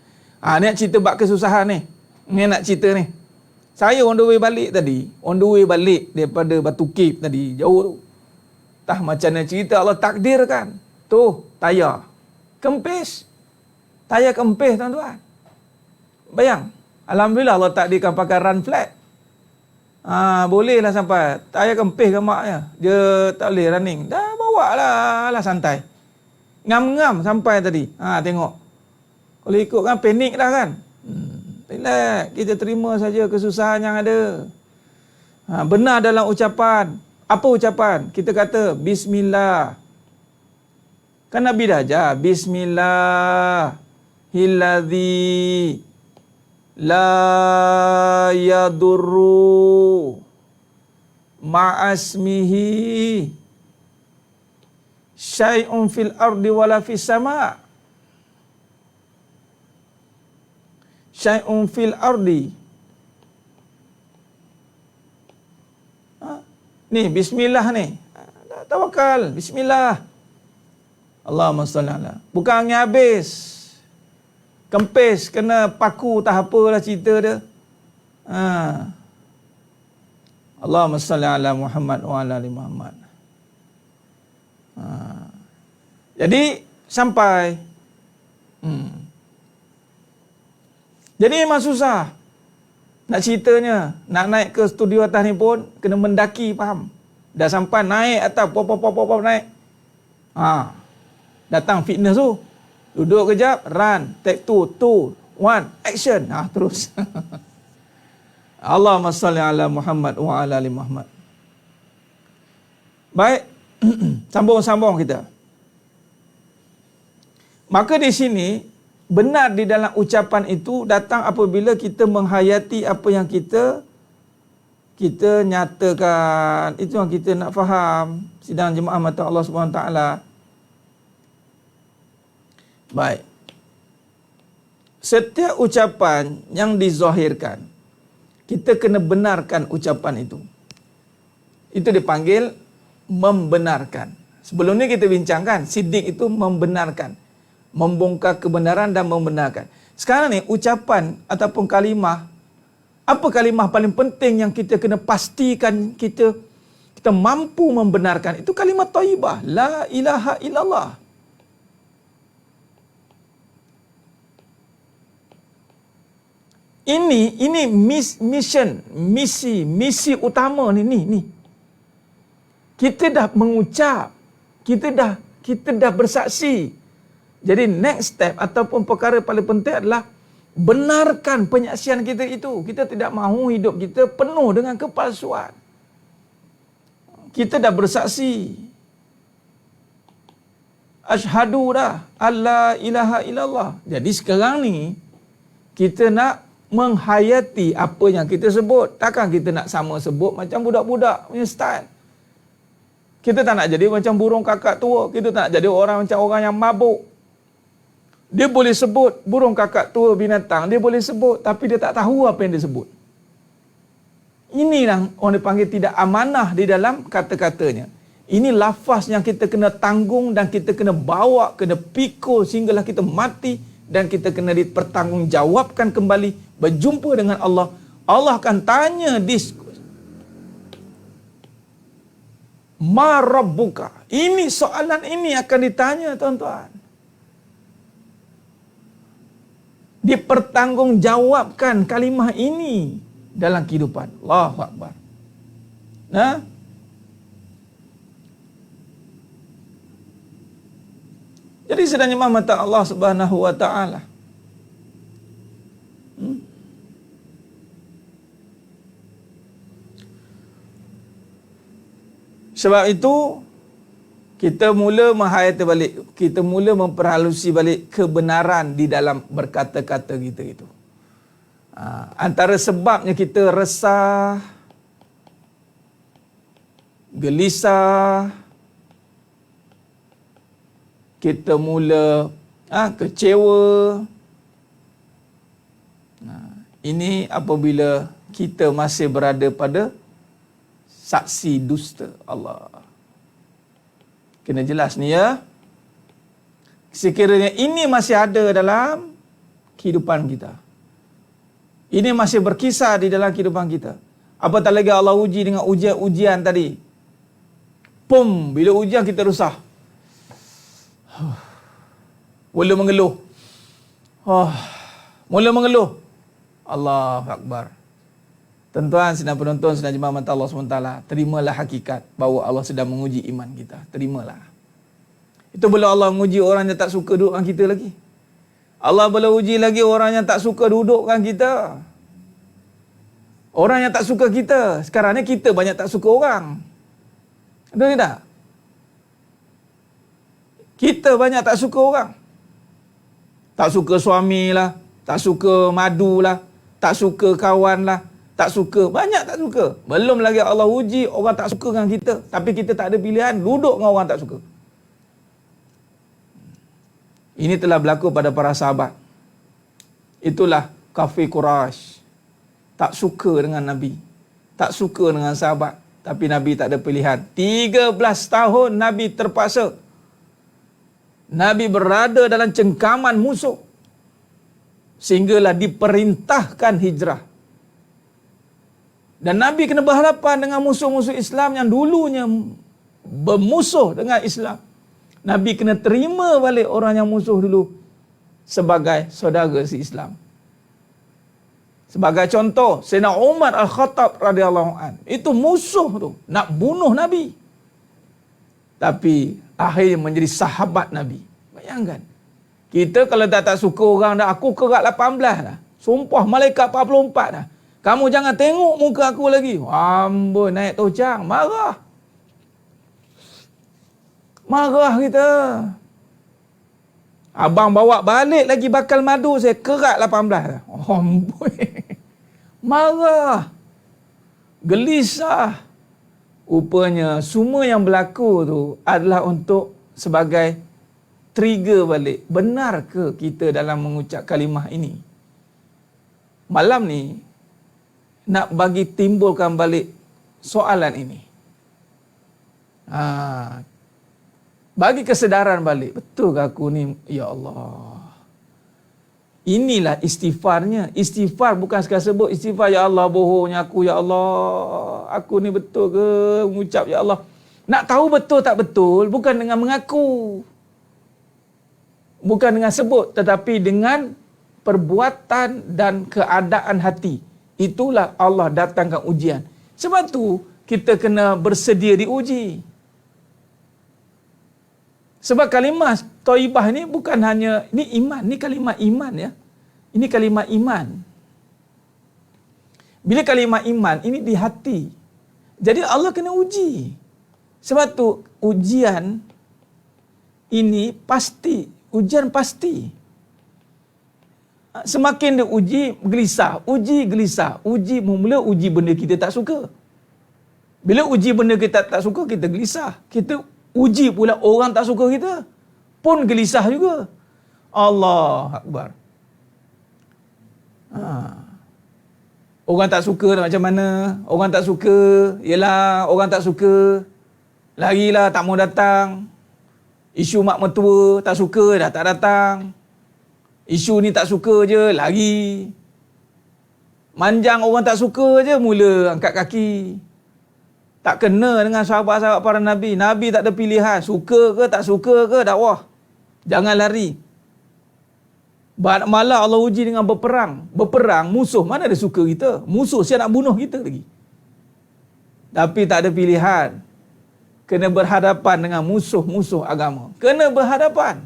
Ni nak cerita bab kesusahan ni. Ni nak cerita ni. Saya on the way balik tadi. On the way balik daripada Batu Cape tadi. Jauh tu. Tah macam mana cerita Allah takdirkan. Tu, tayar. Kempis. Tayar kempis tuan-tuan. Bayang. Alhamdulillah Allah takdirkan pakai run flat. Bolehlah sampai. Tayar kempis ke maknya. Dia tak boleh running. Dah bawa lah santai. Ngam-ngam sampai tadi. Tengok. Kalau ikut kan panik dah kan. Relax. Kita terima saja kesusahan yang ada. Benar dalam ucapan. Apa ucapan? Kita kata Bismillah. Kan Nabi dah ajar. Bismillahilladzi la yadurru ma'asmihi syai'un fil ardi wala fis sama'. Syai'un fil ardi. Ni bismillah ni. Tawakal, bismillah. Allahumma salli ala. Bukan angin habis. Kempis kena paku tak apalah cerita dia. Allahumma salli ala Muhammad wa ala ali Muhammad. Jadi sampai jadi memang susah. Nak ceritanya, nak naik ke studio atas ni pun kena mendaki, faham? Dah sampai naik atas, pop naik. Datang fitness tu. Duduk kejap, run, take 2, 1, action. Terus. Allahumma salli ala Muhammad wa ala ali Muhammad. Baik. Sambung kita. Maka di sini benar di dalam ucapan itu datang apabila kita menghayati apa yang kita nyatakan. Itu yang kita nak faham. Sidang jemaah mata Allah Subhanahu taala. Baik. Setiap ucapan yang dizahirkan, kita kena benarkan ucapan itu. Itu dipanggil membenarkan. Sebelum ni kita bincangkan, siddiq itu membenarkan. Membongkar kebenaran dan membenarkan. Sekarang ni ucapan ataupun kalimah, apa kalimah paling penting yang kita kena pastikan kita mampu membenarkan? Itu kalimah thayyibah, la ilaha illallah. Ini misi utama ni. Kita dah mengucap, kita dah bersaksi. Jadi next step ataupun perkara paling penting adalah benarkan penyaksian kita itu. Kita tidak mahu hidup kita penuh dengan kepalsuan. Kita dah bersaksi. Asyhadu dah alla ilaha illallah. Jadi sekarang ni kita nak menghayati apa yang kita sebut. Takkan kita nak sama sebut macam budak-budak punya style. Kita tak nak jadi macam burung kakak tua. Kita tak nak jadi macam orang yang mabuk. Dia boleh sebut burung kakak tua binatang. Dia boleh sebut tapi dia tak tahu apa yang dia sebut. Inilah orang dipanggil tidak amanah di dalam kata-katanya. Ini lafaz yang kita kena tanggung dan kita kena bawa, kena pikul sehinggalah kita mati. Dan kita kena dipertanggungjawabkan kembali berjumpa dengan Allah. Allah akan tanya Ma Rabbuka. Ini soalan ini akan ditanya tuan-tuan. Dipertanggungjawabkan kalimah ini dalam kehidupan. Allahu Akbar. Jadi sedangnya mata Allah Subhanahu wa taala. Sebab itu kita mula menghayati balik, kita mula memperhalusi balik kebenaran di dalam berkata-kata kita itu. Antara sebabnya kita resah, gelisah, kita mula kecewa. Ini apabila kita masih berada pada saksi dusta Allah. Kena jelas ni ya. Sekiranya ini masih ada dalam kehidupan kita, ini masih berkisar di dalam kehidupan kita, apatah lagi Allah uji dengan ujian tadi. Bila ujian kita rusah, mula mengeluh. Mula mengeluh. Allahu Akbar. Tuan-tuan, sedang penonton, sedang jemaah mata Allah SWT, terimalah hakikat bahawa Allah sedang menguji iman kita. Terimalah. Itu bila Allah menguji orang yang tak suka duduk dengan kita lagi. Allah boleh uji lagi orang yang tak suka duduk dengan kita. Orang yang tak suka kita. Sekarang ni kita banyak tak suka orang. Betul ni tak? Kita banyak tak suka orang. Tak suka suami lah, tak suka madu lah, tak suka kawan lah, tak suka, banyak tak suka. Belum lagi Allah uji orang tak suka dengan kita, tapi kita tak ada pilihan, duduk dengan orang tak suka. Ini telah berlaku pada para sahabat. Itulah kafir Quraisy. Tak suka dengan Nabi, tak suka dengan sahabat, tapi Nabi tak ada pilihan. 13 tahun Nabi terpaksa. Nabi berada dalam cengkaman musuh, sehinggalah diperintahkan hijrah. Dan Nabi kena berhadapan dengan musuh-musuh Islam yang dulunya bermusuh dengan Islam. Nabi kena terima balik orang yang musuh dulu sebagai saudara se-Islam. Sebagai contoh, Sayyidina Umar Al-Khattab radhiyallahu an, itu musuh tu, nak bunuh Nabi. Tapi akhirnya menjadi sahabat Nabi. Bayangkan. Kita kalau tak suka orang dah, aku kerat 18 dah. Sumpah malaikat 44 dah. Kamu jangan tengok muka aku lagi. Amboi, naik tocang, marah. Marah kita. Abang bawa balik lagi bakal madu, saya kerat 18 dah. Amboi. Marah. Gelisah. Rupanya semua yang berlaku tu adalah untuk sebagai trigger balik. Benar ke kita dalam mengucap kalimah ini? Malam ni nak bagi timbulkan balik soalan ini. Bagi kesedaran balik. Betul ke aku ni? Ya Allah. Inilah istighfarnya. Istighfar bukan sekadar sebut istighfar, ya Allah bohongnya aku, ya Allah aku ni betul ke mengucap ya Allah. Nak tahu betul tak betul bukan dengan mengaku, bukan dengan sebut, tetapi dengan perbuatan dan keadaan hati. Itulah Allah datangkan ujian. Sebab tu kita kena bersedia diuji. Sebab kalimah Thaibah ni bukan hanya, ni iman, ni kalimah iman ya. Ini kalimah iman. Bila kalimah iman, ini di hati. Jadi Allah kena uji. Sebab tu ujian ini pasti, ujian pasti. Semakin dia uji, gelisah, uji mula uji benda kita tak suka. Bila uji benda kita tak suka, kita gelisah. Kita uji pula orang tak suka kita, pun gelisah juga. Allah Akbar. Orang tak suka macam mana? Orang tak suka, yelah orang tak suka, larilah tak mau datang. Isu mak mertua tak suka, dah tak datang. Isu ni tak suka je, lari. Manjang orang tak suka je, mula angkat kaki. Tak kena dengan sahabat-sahabat para Nabi. Nabi tak ada pilihan. Suka ke tak suka ke, dakwah. Jangan lari. Malah Allah uji dengan berperang. Berperang, musuh. Mana ada suka kita? Musuh siapa nak bunuh kita lagi. Tapi tak ada pilihan. Kena berhadapan dengan musuh-musuh agama. Kena berhadapan.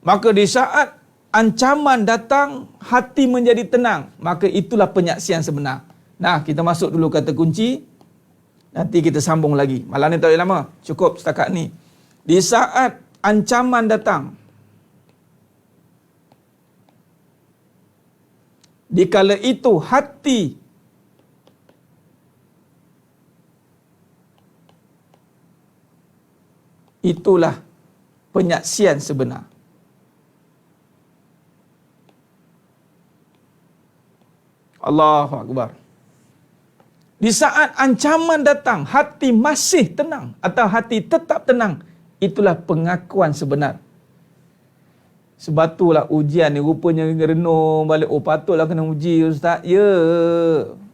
Maka di saat ancaman datang, hati menjadi tenang. Maka itulah penyaksian sebenar. Nah, kita masuk dulu kata kunci. Nanti kita sambung lagi. Malam ni tak boleh lama. Cukup setakat ni. Di saat ancaman datang, dikala itu hati itulah penyaksian sebenar. Allahu Akbar. Di saat ancaman datang, hati masih tenang atau hati tetap tenang, itulah pengakuan sebenar. Sebab itulah ujian ni rupanya renung balik. Oh, patutlah kena uji, Ustaz. Ya,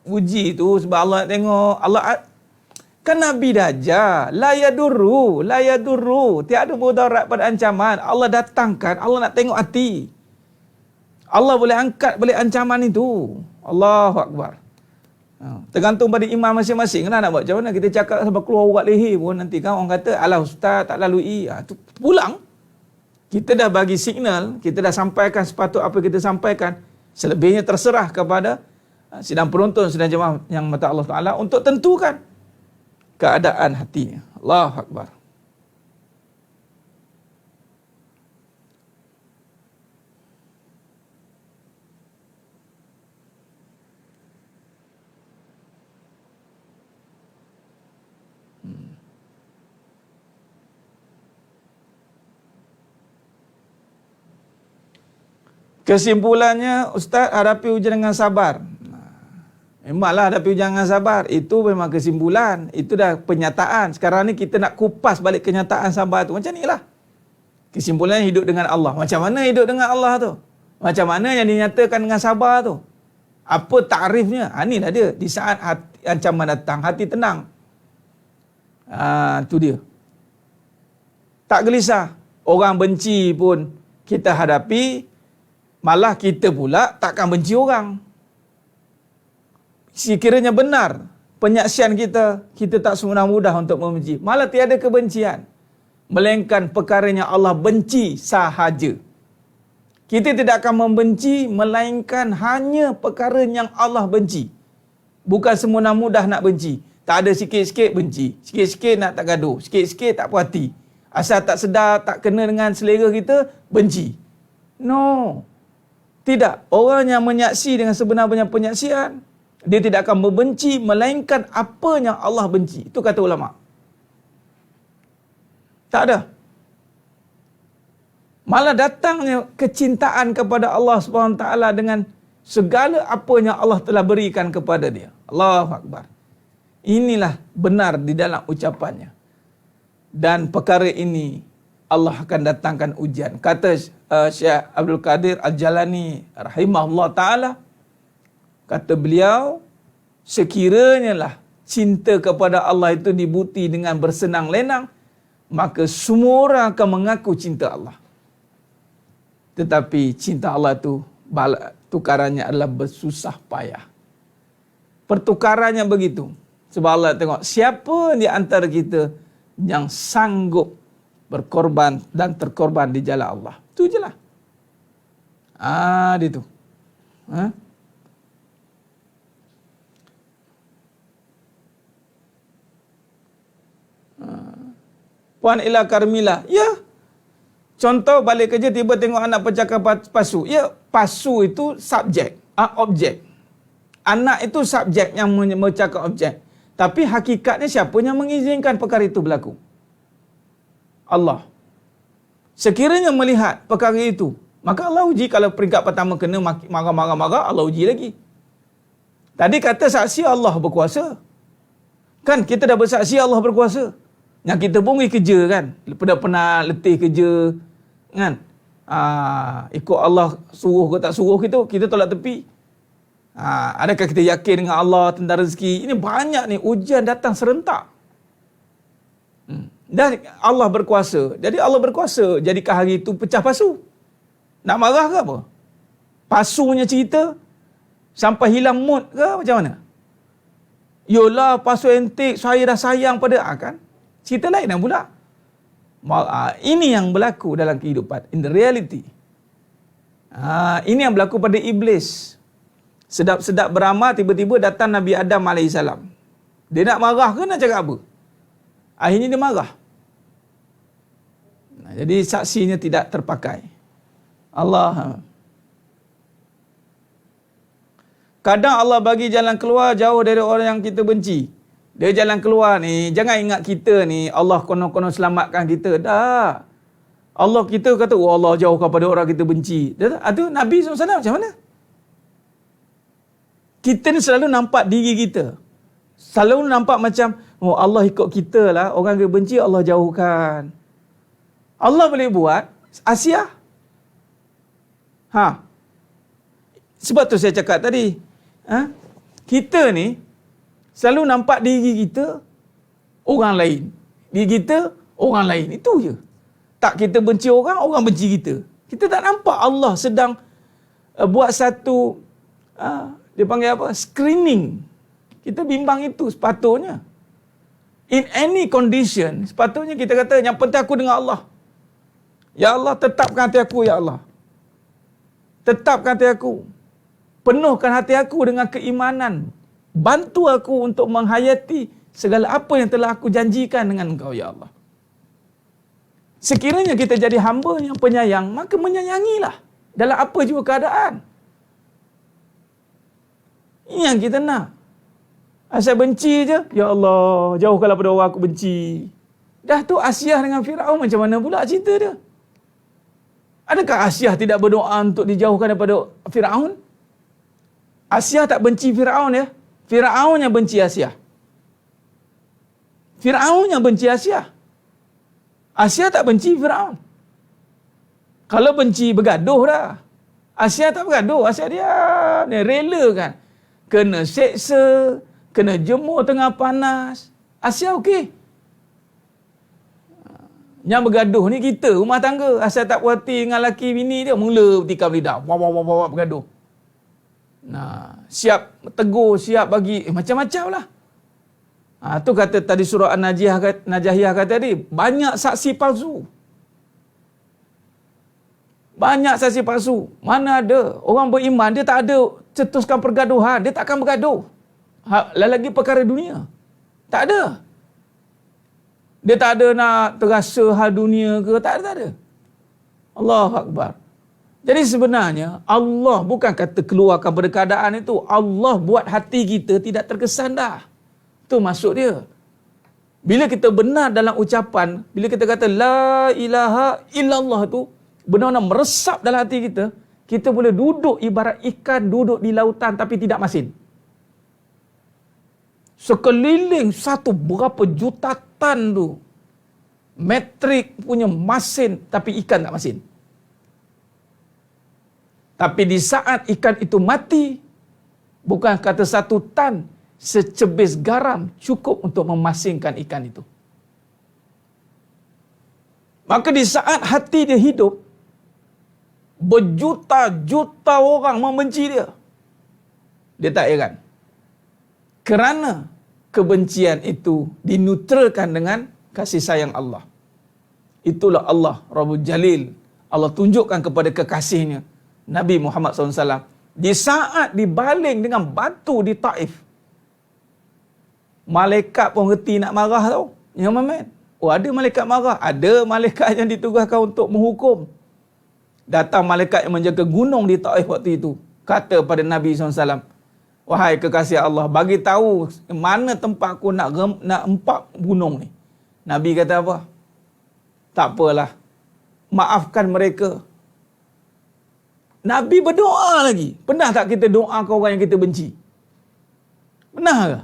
uji tu sebab Allah nak tengok. Allah kan Nabi dah ajar. La yadurru. Tiada mudarat pada ancaman. Allah datangkan, Allah nak tengok hati. Allah boleh angkat balik ancaman itu. Allahu Akbar. Tergantung pada iman masing-masing. Nak buat macam mana? Kita cakap sampai keluar urat leher pun nanti kan orang kata, alah Ustaz tak lalui. Tu pulang. Kita dah bagi signal, kita dah sampaikan sepatut apa kita sampaikan. Selebihnya terserah kepada sidang penonton, sidang jemaah yang mata Allah Ta'ala untuk tentukan keadaan hatinya. Allahu Akbar. Kesimpulannya, Ustaz, hadapi ujian dengan sabar. Memanglah hadapi ujian dengan sabar. Itu memang kesimpulan. Itu dah penyataan. Sekarang ni kita nak kupas balik kenyataan sabar tu. Macam ni lah. Kesimpulannya hidup dengan Allah. Macam mana hidup dengan Allah tu? Macam mana yang dinyatakan dengan sabar tu? Apa takrifnya? Ni dah dia. Di saat ancaman datang, hati tenang. Tu dia. Tak gelisah. Orang benci pun kita hadapi. Malah kita pula takkan benci orang. Sekiranya benar penyaksian kita, kita tak semudah-mudah untuk membenci. Malah tiada kebencian. Melainkan perkaranya Allah benci sahaja. Kita tidak akan membenci, melainkan hanya perkara yang Allah benci. Bukan semudah-mudah nak benci. Tak ada sikit-sikit benci. Sikit-sikit nak tak gaduh. Sikit-sikit tak puas hati. Asal tak sedar, tak kena dengan selera kita, benci. No. Tidak. Orang yang menyaksi dengan sebenar-benarnya penyaksian, dia tidak akan membenci, melainkan apa yang Allah benci. Itu kata ulama. Tak ada. Malah datangnya kecintaan kepada Allah SWT dengan segala apa yang Allah telah berikan kepada dia. Allahu Akbar. Inilah benar di dalam ucapannya. Dan perkara ini Allah akan datangkan ujian. Kata Syekh Abdul Qadir Al-Jalani rahimahullah ta'ala, kata beliau, sekiranya lah cinta kepada Allah itu dibukti dengan bersenang lenang, maka semua orang akan mengaku cinta Allah. Tetapi cinta Allah itu tukarannya adalah bersusah payah. Pertukarannya begitu. Sebab Allah tengok siapa di antara kita yang sanggup berkorban dan terkorban di jalan Allah. Itu je lah. Dia tu. Puan Ila Karmila. Ya. Contoh balik kerja tiba tengok anak pecahkan pasu. Ya, pasu itu subjek, objek. Anak itu subjek yang memecahkan objek. Tapi hakikatnya siapa yang mengizinkan perkara itu berlaku? Allah. Sekiranya melihat perkara itu, maka Allah uji. Kalau peringkat pertama kena marah-marah, Allah uji lagi. Tadi kata saksi Allah berkuasa. Kan kita dah bersaksi Allah berkuasa. Yang kita pun pergi kerja kan. Pernah letih kerja. Kan. Ikut Allah suruh ke tak suruh kita tolak tepi. Adakah kita yakin dengan Allah tentang rezeki? Ini banyak ni ujian datang serentak. Dan Allah berkuasa. Jadi Allah berkuasa. Jadikah hari itu pecah pasu? Nak marah ke apa? Pasunya cerita sampai hilang mood ke macam mana? Yolah pasu antik, saya dah sayang pada kan? Cerita lain yang pula. Ini yang berlaku dalam kehidupan. In the reality. Ini yang berlaku pada iblis. Sedap-sedap beramal, tiba-tiba datang Nabi Adam AS. Dia nak marah ke nak cakap apa? Akhirnya dia marah. Jadi saksinya tidak terpakai. Allah. Kadang Allah bagi jalan keluar jauh dari orang yang kita benci. Dia jalan keluar ni, jangan ingat kita ni Allah konon-konon selamatkan kita. Dah. Allah kita kata, oh Allah jauhkan pada orang kita benci. Itu Nabi SAW macam mana? Kita ni selalu nampak diri kita. Selalu nampak macam, oh Allah ikut kita lah. Orang kita benci, Allah jauhkan. Allah boleh buat Asia. Sebab tu saya cakap tadi. Kita ni selalu nampak diri kita orang lain. Diri kita orang lain. Itu je. Tak kita benci orang, orang benci kita. Kita tak nampak Allah sedang buat satu dia panggil apa? Screening. Kita bimbang itu sepatutnya. In any condition, sepatutnya kita kata, yang penting aku dengan Allah. Ya Allah, tetapkan hati aku, Ya Allah. Tetapkan hati aku. Penuhkan hati aku dengan keimanan. Bantu aku untuk menghayati segala apa yang telah aku janjikan dengan Engkau, Ya Allah. Sekiranya kita jadi hamba yang penyayang, maka menyayangilah dalam apa juga keadaan. Ini yang kita nak. Asal benci je, Ya Allah, jauhkanlah pada orang aku benci. Dah tu Asyah dengan Firaun macam mana pula cerita dia? Adakah Asyah tidak berdoa untuk dijauhkan daripada Firaun? Asyah tak benci Firaun ya. Firaun yang benci Asyah. Firaun yang benci Asyah. Asyah tak benci Firaun. Kalau benci bergaduh dah. Asyah tak bergaduh, Asyah diam, dia rela kan. Kena seksa, kena jemur tengah panas. Asyah okey. Yang bergaduh ni kita, rumah tangga. Asal tak puas hati dengan laki bini dia, mula bertikam lidah. Wah, bergaduh. Nah, siap tegur, siap bagi. Macam-macam lah. Tu kata tadi surah An-Najahiyah kata tadi, banyak saksi palsu. Banyak saksi palsu. Mana ada orang beriman, dia tak ada cetuskan pergaduhan. Dia takkan bergaduh. Lagi perkara dunia. Tak ada. Dia tak ada nak terasa hal dunia ke. Tak ada. Allahu Akbar. Jadi sebenarnya, Allah bukan kata keluarkan pada keadaan itu. Allah buat hati kita tidak terkesan dah. Itu maksud dia. Bila kita benar dalam ucapan, bila kita kata La ilaha illallah tu, benar-benar meresap dalam hati kita, kita boleh duduk ibarat ikan duduk di lautan tapi tidak masin. Sekeliling satu berapa juta tan tu, metrik punya masin, tapi ikan tak masin. Tapi di saat ikan itu mati, bukan kata satu tan, secebis garam cukup untuk memasinkan ikan itu. Maka di saat hati dia hidup, berjuta-juta orang membenci dia. Dia tak heran. Kerana kebencian itu dinetralkan dengan kasih sayang Allah. Itulah Allah Rabbul Jalil. Allah tunjukkan kepada kekasihnya, Nabi Muhammad SAW. Di saat dibaling dengan batu di Taif, malaikat pun reti nak marah tau. Ya Muhammad. Oh, ada malaikat marah. Ada malaikat yang ditugaskan untuk menghukum. Datang malaikat yang menjaga gunung di Taif waktu itu. Kata pada Nabi SAW, wahai kekasih Allah, bagi tahu mana tempat aku nak empak gunung ni. Nabi kata apa? Tak apalah. Maafkan mereka. Nabi berdoa lagi. Pernah tak kita doa ke orang yang kita benci? Pernah ke?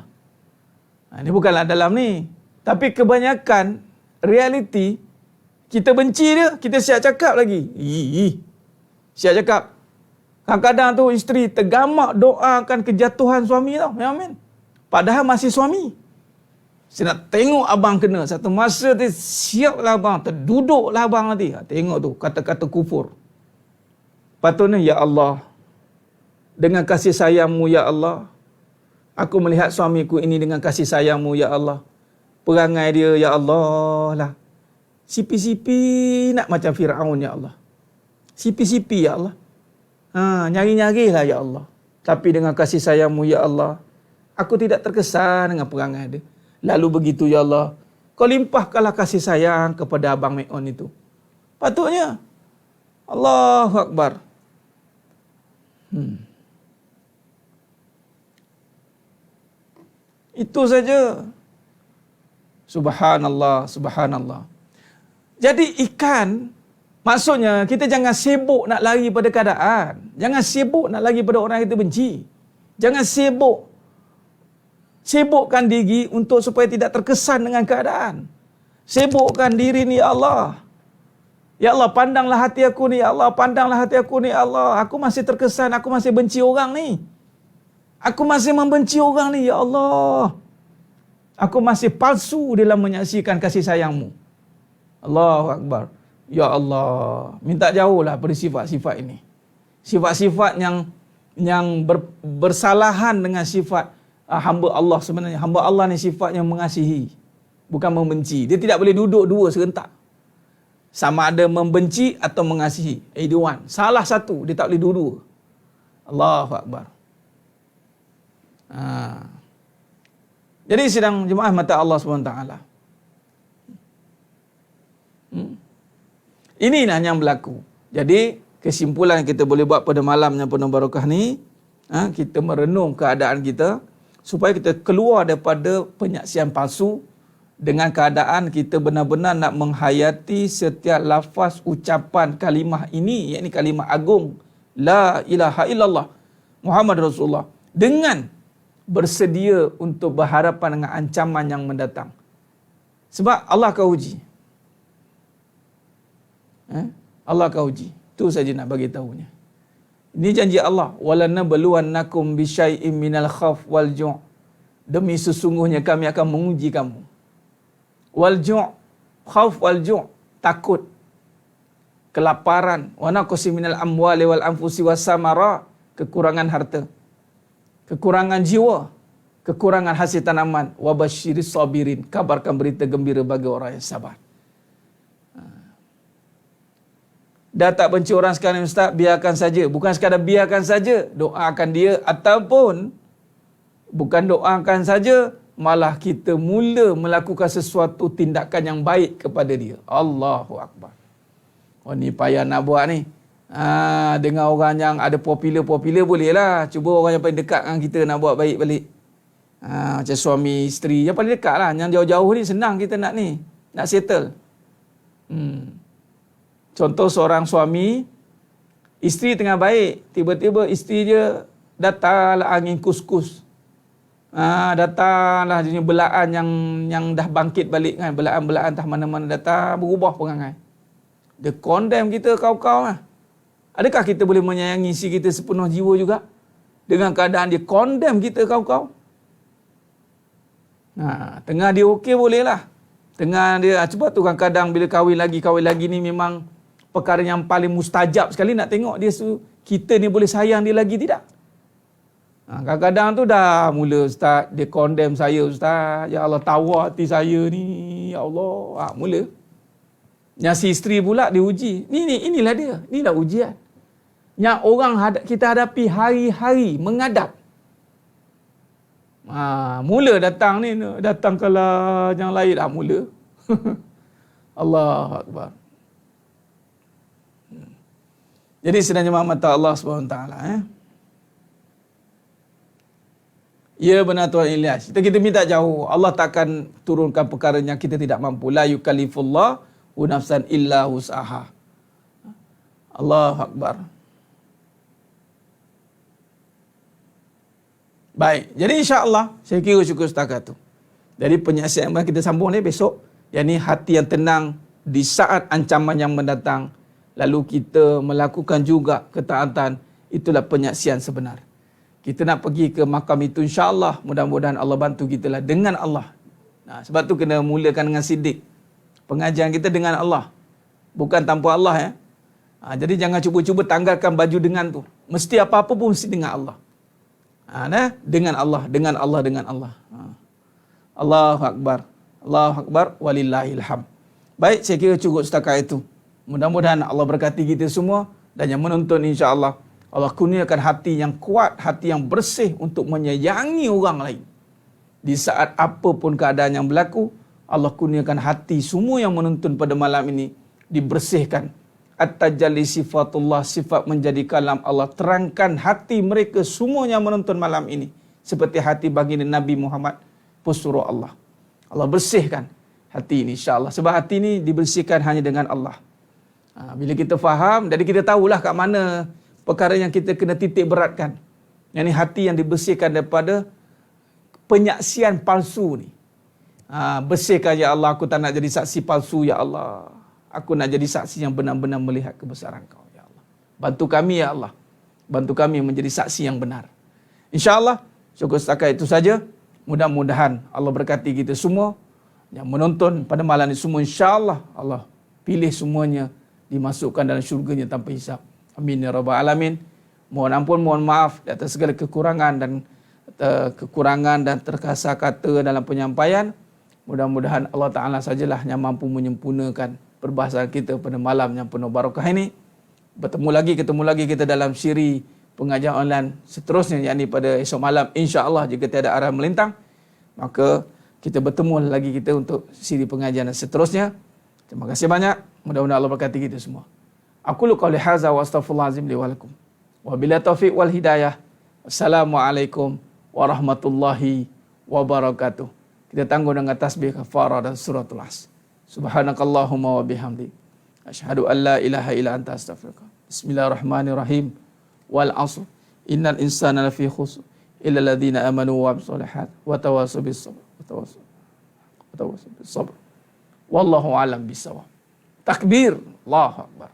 Ini bukanlah dalam ni. Tapi kebanyakan realiti, kita benci dia, kita siap cakap lagi. Siap cakap. Kadang-kadang tu isteri tergamak doakan kejatuhan suami tau. Ya amin. Padahal masih suami. Saya nak tengok abang kena. Satu masa tu siaplah abang. Terduduklah abang nanti. Tengok tu kata-kata kufur. Patutnya, Ya Allah, dengan kasih sayang-Mu, Ya Allah, aku melihat suamiku ini dengan kasih sayang-Mu, Ya Allah. Perangai dia, Ya Allah lah. Sipi-sipi nak macam Firaun, Ya Allah. Sipi-sipi, Ya Allah. Nyari-nyarilah, Ya Allah. Tapi dengan kasih sayang-Mu, Ya Allah, aku tidak terkesan dengan perangai dia. Lalu begitu, Ya Allah, Kau limpahkanlah kasih sayang kepada Abang Me'on itu. Patutnya. Allahu Akbar. Itu saja. Subhanallah, subhanallah. Jadi ikan Maksudnya, kita jangan sibuk nak lari pada keadaan. Jangan sibuk nak lari pada orang yang kita benci. Jangan sibukkan diri untuk supaya tidak terkesan dengan keadaan. Sibukkan diri ni, ya Allah. Ya Allah, pandanglah hati aku ni, ya Allah. Pandanglah hati aku ni, ya Allah. Aku masih terkesan, aku masih benci orang ni. Aku masih membenci orang ni, ya Allah. Aku masih palsu dalam menyaksikan kasih sayangmu. Allahu Akbar. Ya Allah, minta jauhlah pada sifat-sifat ini. Sifat-sifat yang bersalahan dengan sifat hamba Allah sebenarnya. Hamba Allah ni sifat yang mengasihi, bukan membenci. Dia tidak boleh duduk dua serentak. Sama ada membenci atau mengasihi. Either one. Salah satu, dia tak boleh dua-dua. Allahu Akbar. Jadi sidang jemaah mata Allah SWT. Inilah yang berlaku. Jadi kesimpulan yang kita boleh buat pada malamnya penuh barakah ni, kita merenung keadaan kita supaya kita keluar daripada penyaksian palsu dengan keadaan kita benar-benar nak menghayati setiap lafaz ucapan kalimah ini, yakni kalimah agung la ilaha illallah Muhammad Rasulullah, dengan bersedia untuk berhadapan dengan ancaman yang mendatang. Sebab Allah akan uji. Allah akan uji. Itu saja nak bagi tahunya. Ini janji Allah. وَلَنَبْلُوَنَّكُمْ بِشَيْءٍ مِّنَ الْخَوْفِ وَالْجُوعِ. Demi sesungguhnya kami akan menguji kamu. Wal-ju', khauf wal-ju', takut, kelaparan, wa naqsi minal amwali wal anfusi was-samara, kekurangan harta, kekurangan jiwa, kekurangan hasil tanaman, wa basyiris sabirin, kabarkan berita gembira bagi orang yang sabar. Dah tak benci orang sekarang, Ustaz, biarkan saja. Bukan sekadar biarkan saja, doakan dia, ataupun bukan doakan saja, malah kita mula melakukan sesuatu tindakan yang baik kepada dia. Allahu Akbar. Oh, ni payah nak buat ni. Dengan orang yang ada popular boleh lah. Cuba orang yang paling dekat dengan kita nak buat baik balik. Macam suami, isteri, yang paling dekat lah. Yang jauh-jauh ni senang kita nak ni, nak settle. Contoh seorang suami, isteri tengah baik, tiba-tiba isteri dia datanglah angin kus-kus. Datanglah jenis belaan yang dah bangkit balik kan. Belaan-belaan entah mana-mana datang, berubah perangai. Dia condemn kita kau-kau lah. Adakah kita boleh menyayangi isteri kita sepenuh jiwa juga? Dengan keadaan dia condemn kita kau-kau. Tengah dia okey boleh lah. Tengah dia, cuba tu kan kadang bila kahwin lagi ni memang perkara yang paling mustajab sekali nak tengok dia kita ni boleh sayang dia lagi tidak. Kadang-kadang tu dah mula Ustaz, dia condemn saya Ustaz. Ya Allah, tawa hati saya ni. Ya Allah, mula. Yang si isteri pula diuji. Inilah dia. Inilah ujian. Yang orang kita hadapi hari-hari mengadap. Mula datang ni, datang kalau yang lain mula. Allahu Akbar. Jadi sedang jemaah mata Allah SWT. Ya benar Tuan Ilyas. Kita minta jauh. Allah takkan turunkan perkara yang kita tidak mampu. La yukallifullahu nafsan illa wus'aha. Allahu Akbar. Baik. Jadi insya-Allah saya kira cukup setakat tu. Jadi penyaksian yang kita sambung ni besok. Yang ni hati yang tenang di saat ancaman yang mendatang. Lalu kita melakukan juga ketaatan. Itulah penyaksian sebenar. Kita nak pergi ke makam itu insya-Allah. Mudah-mudahan Allah bantu kita lah dengan Allah. Sebab tu kena mulakan dengan sidik. Pengajian kita dengan Allah. Bukan tanpa Allah ya. Jadi jangan cuba-cuba tanggalkan baju dengan tu. Mesti apa-apa pun mesti dengan Allah. Dengan Allah, dengan Allah, dengan Allah. Allahu Akbar. Allahu Akbar walillahilham. Baik, saya kira cukup setakat itu. Mudah-mudahan Allah berkati kita semua dan yang menonton insya-Allah Allah kurniakan hati yang kuat, hati yang bersih untuk menyayangi orang lain. Di saat apapun keadaan yang berlaku, Allah kurniakan hati semua yang menonton pada malam ini dibersihkan. At-tajalli sifatullah, sifat menjadi kalam Allah. Terangkan hati mereka semua yang menonton malam ini. Seperti hati baginda Nabi Muhammad, pesuruh Allah. Allah bersihkan hati ini insya-Allah. Sebab hati ini dibersihkan hanya dengan Allah. Bila kita faham, jadi kita tahulah kat mana perkara yang kita kena titik beratkan. Yang ni hati yang dibersihkan daripada penyaksian palsu ni. Bersihkan ya Allah, aku tak nak jadi saksi palsu ya Allah. Aku nak jadi saksi yang benar-benar melihat kebesaran Kau ya Allah. Bantu kami ya Allah. Bantu kami menjadi saksi yang benar. InsyaAllah, syukur setakat itu saja. Mudah-mudahan Allah berkati kita semua yang menonton pada malam ini semua. InsyaAllah Allah pilih semuanya dimasukkan dalam syurganya tanpa hisap. Amin ya rabbal alamin. Mohon ampun, mohon maaf di atas segala kekurangan dan terkasar kata dalam penyampaian. Mudah-mudahan Allah Ta'ala sajalah yang mampu menyempurnakan perbahasan kita pada malam yang penuh barakah ini. Ketemu lagi kita dalam siri pengajian online seterusnya, yakni pada esok malam insya-Allah, jika tiada arah melintang, maka kita bertemu lagi kita untuk siri pengajian seterusnya. Terima kasih banyak. Mudah-mudahan Allah berkati kita semua. Aku lu qauli hadza wa astaghfirullahalazim li wa lakum. Wa bila taufiq wal hidayah. Wassalamualaikum warahmatullahi wabarakatuh. Kita tangguh dengan tasbih kafarah dan suratul As. Subhanakallahumma wa bihamdik, asyhadu an la ilaha illa anta astaghfiruka. Bismillahirrahmanirrahim. Wal 'asr. Innal insana lafi khusr illa alladziina amanu wa 'amilus shalihat wa tawassaw bis sabr. Wallahu a'lam bissawab. Takbir, Allahu akbar.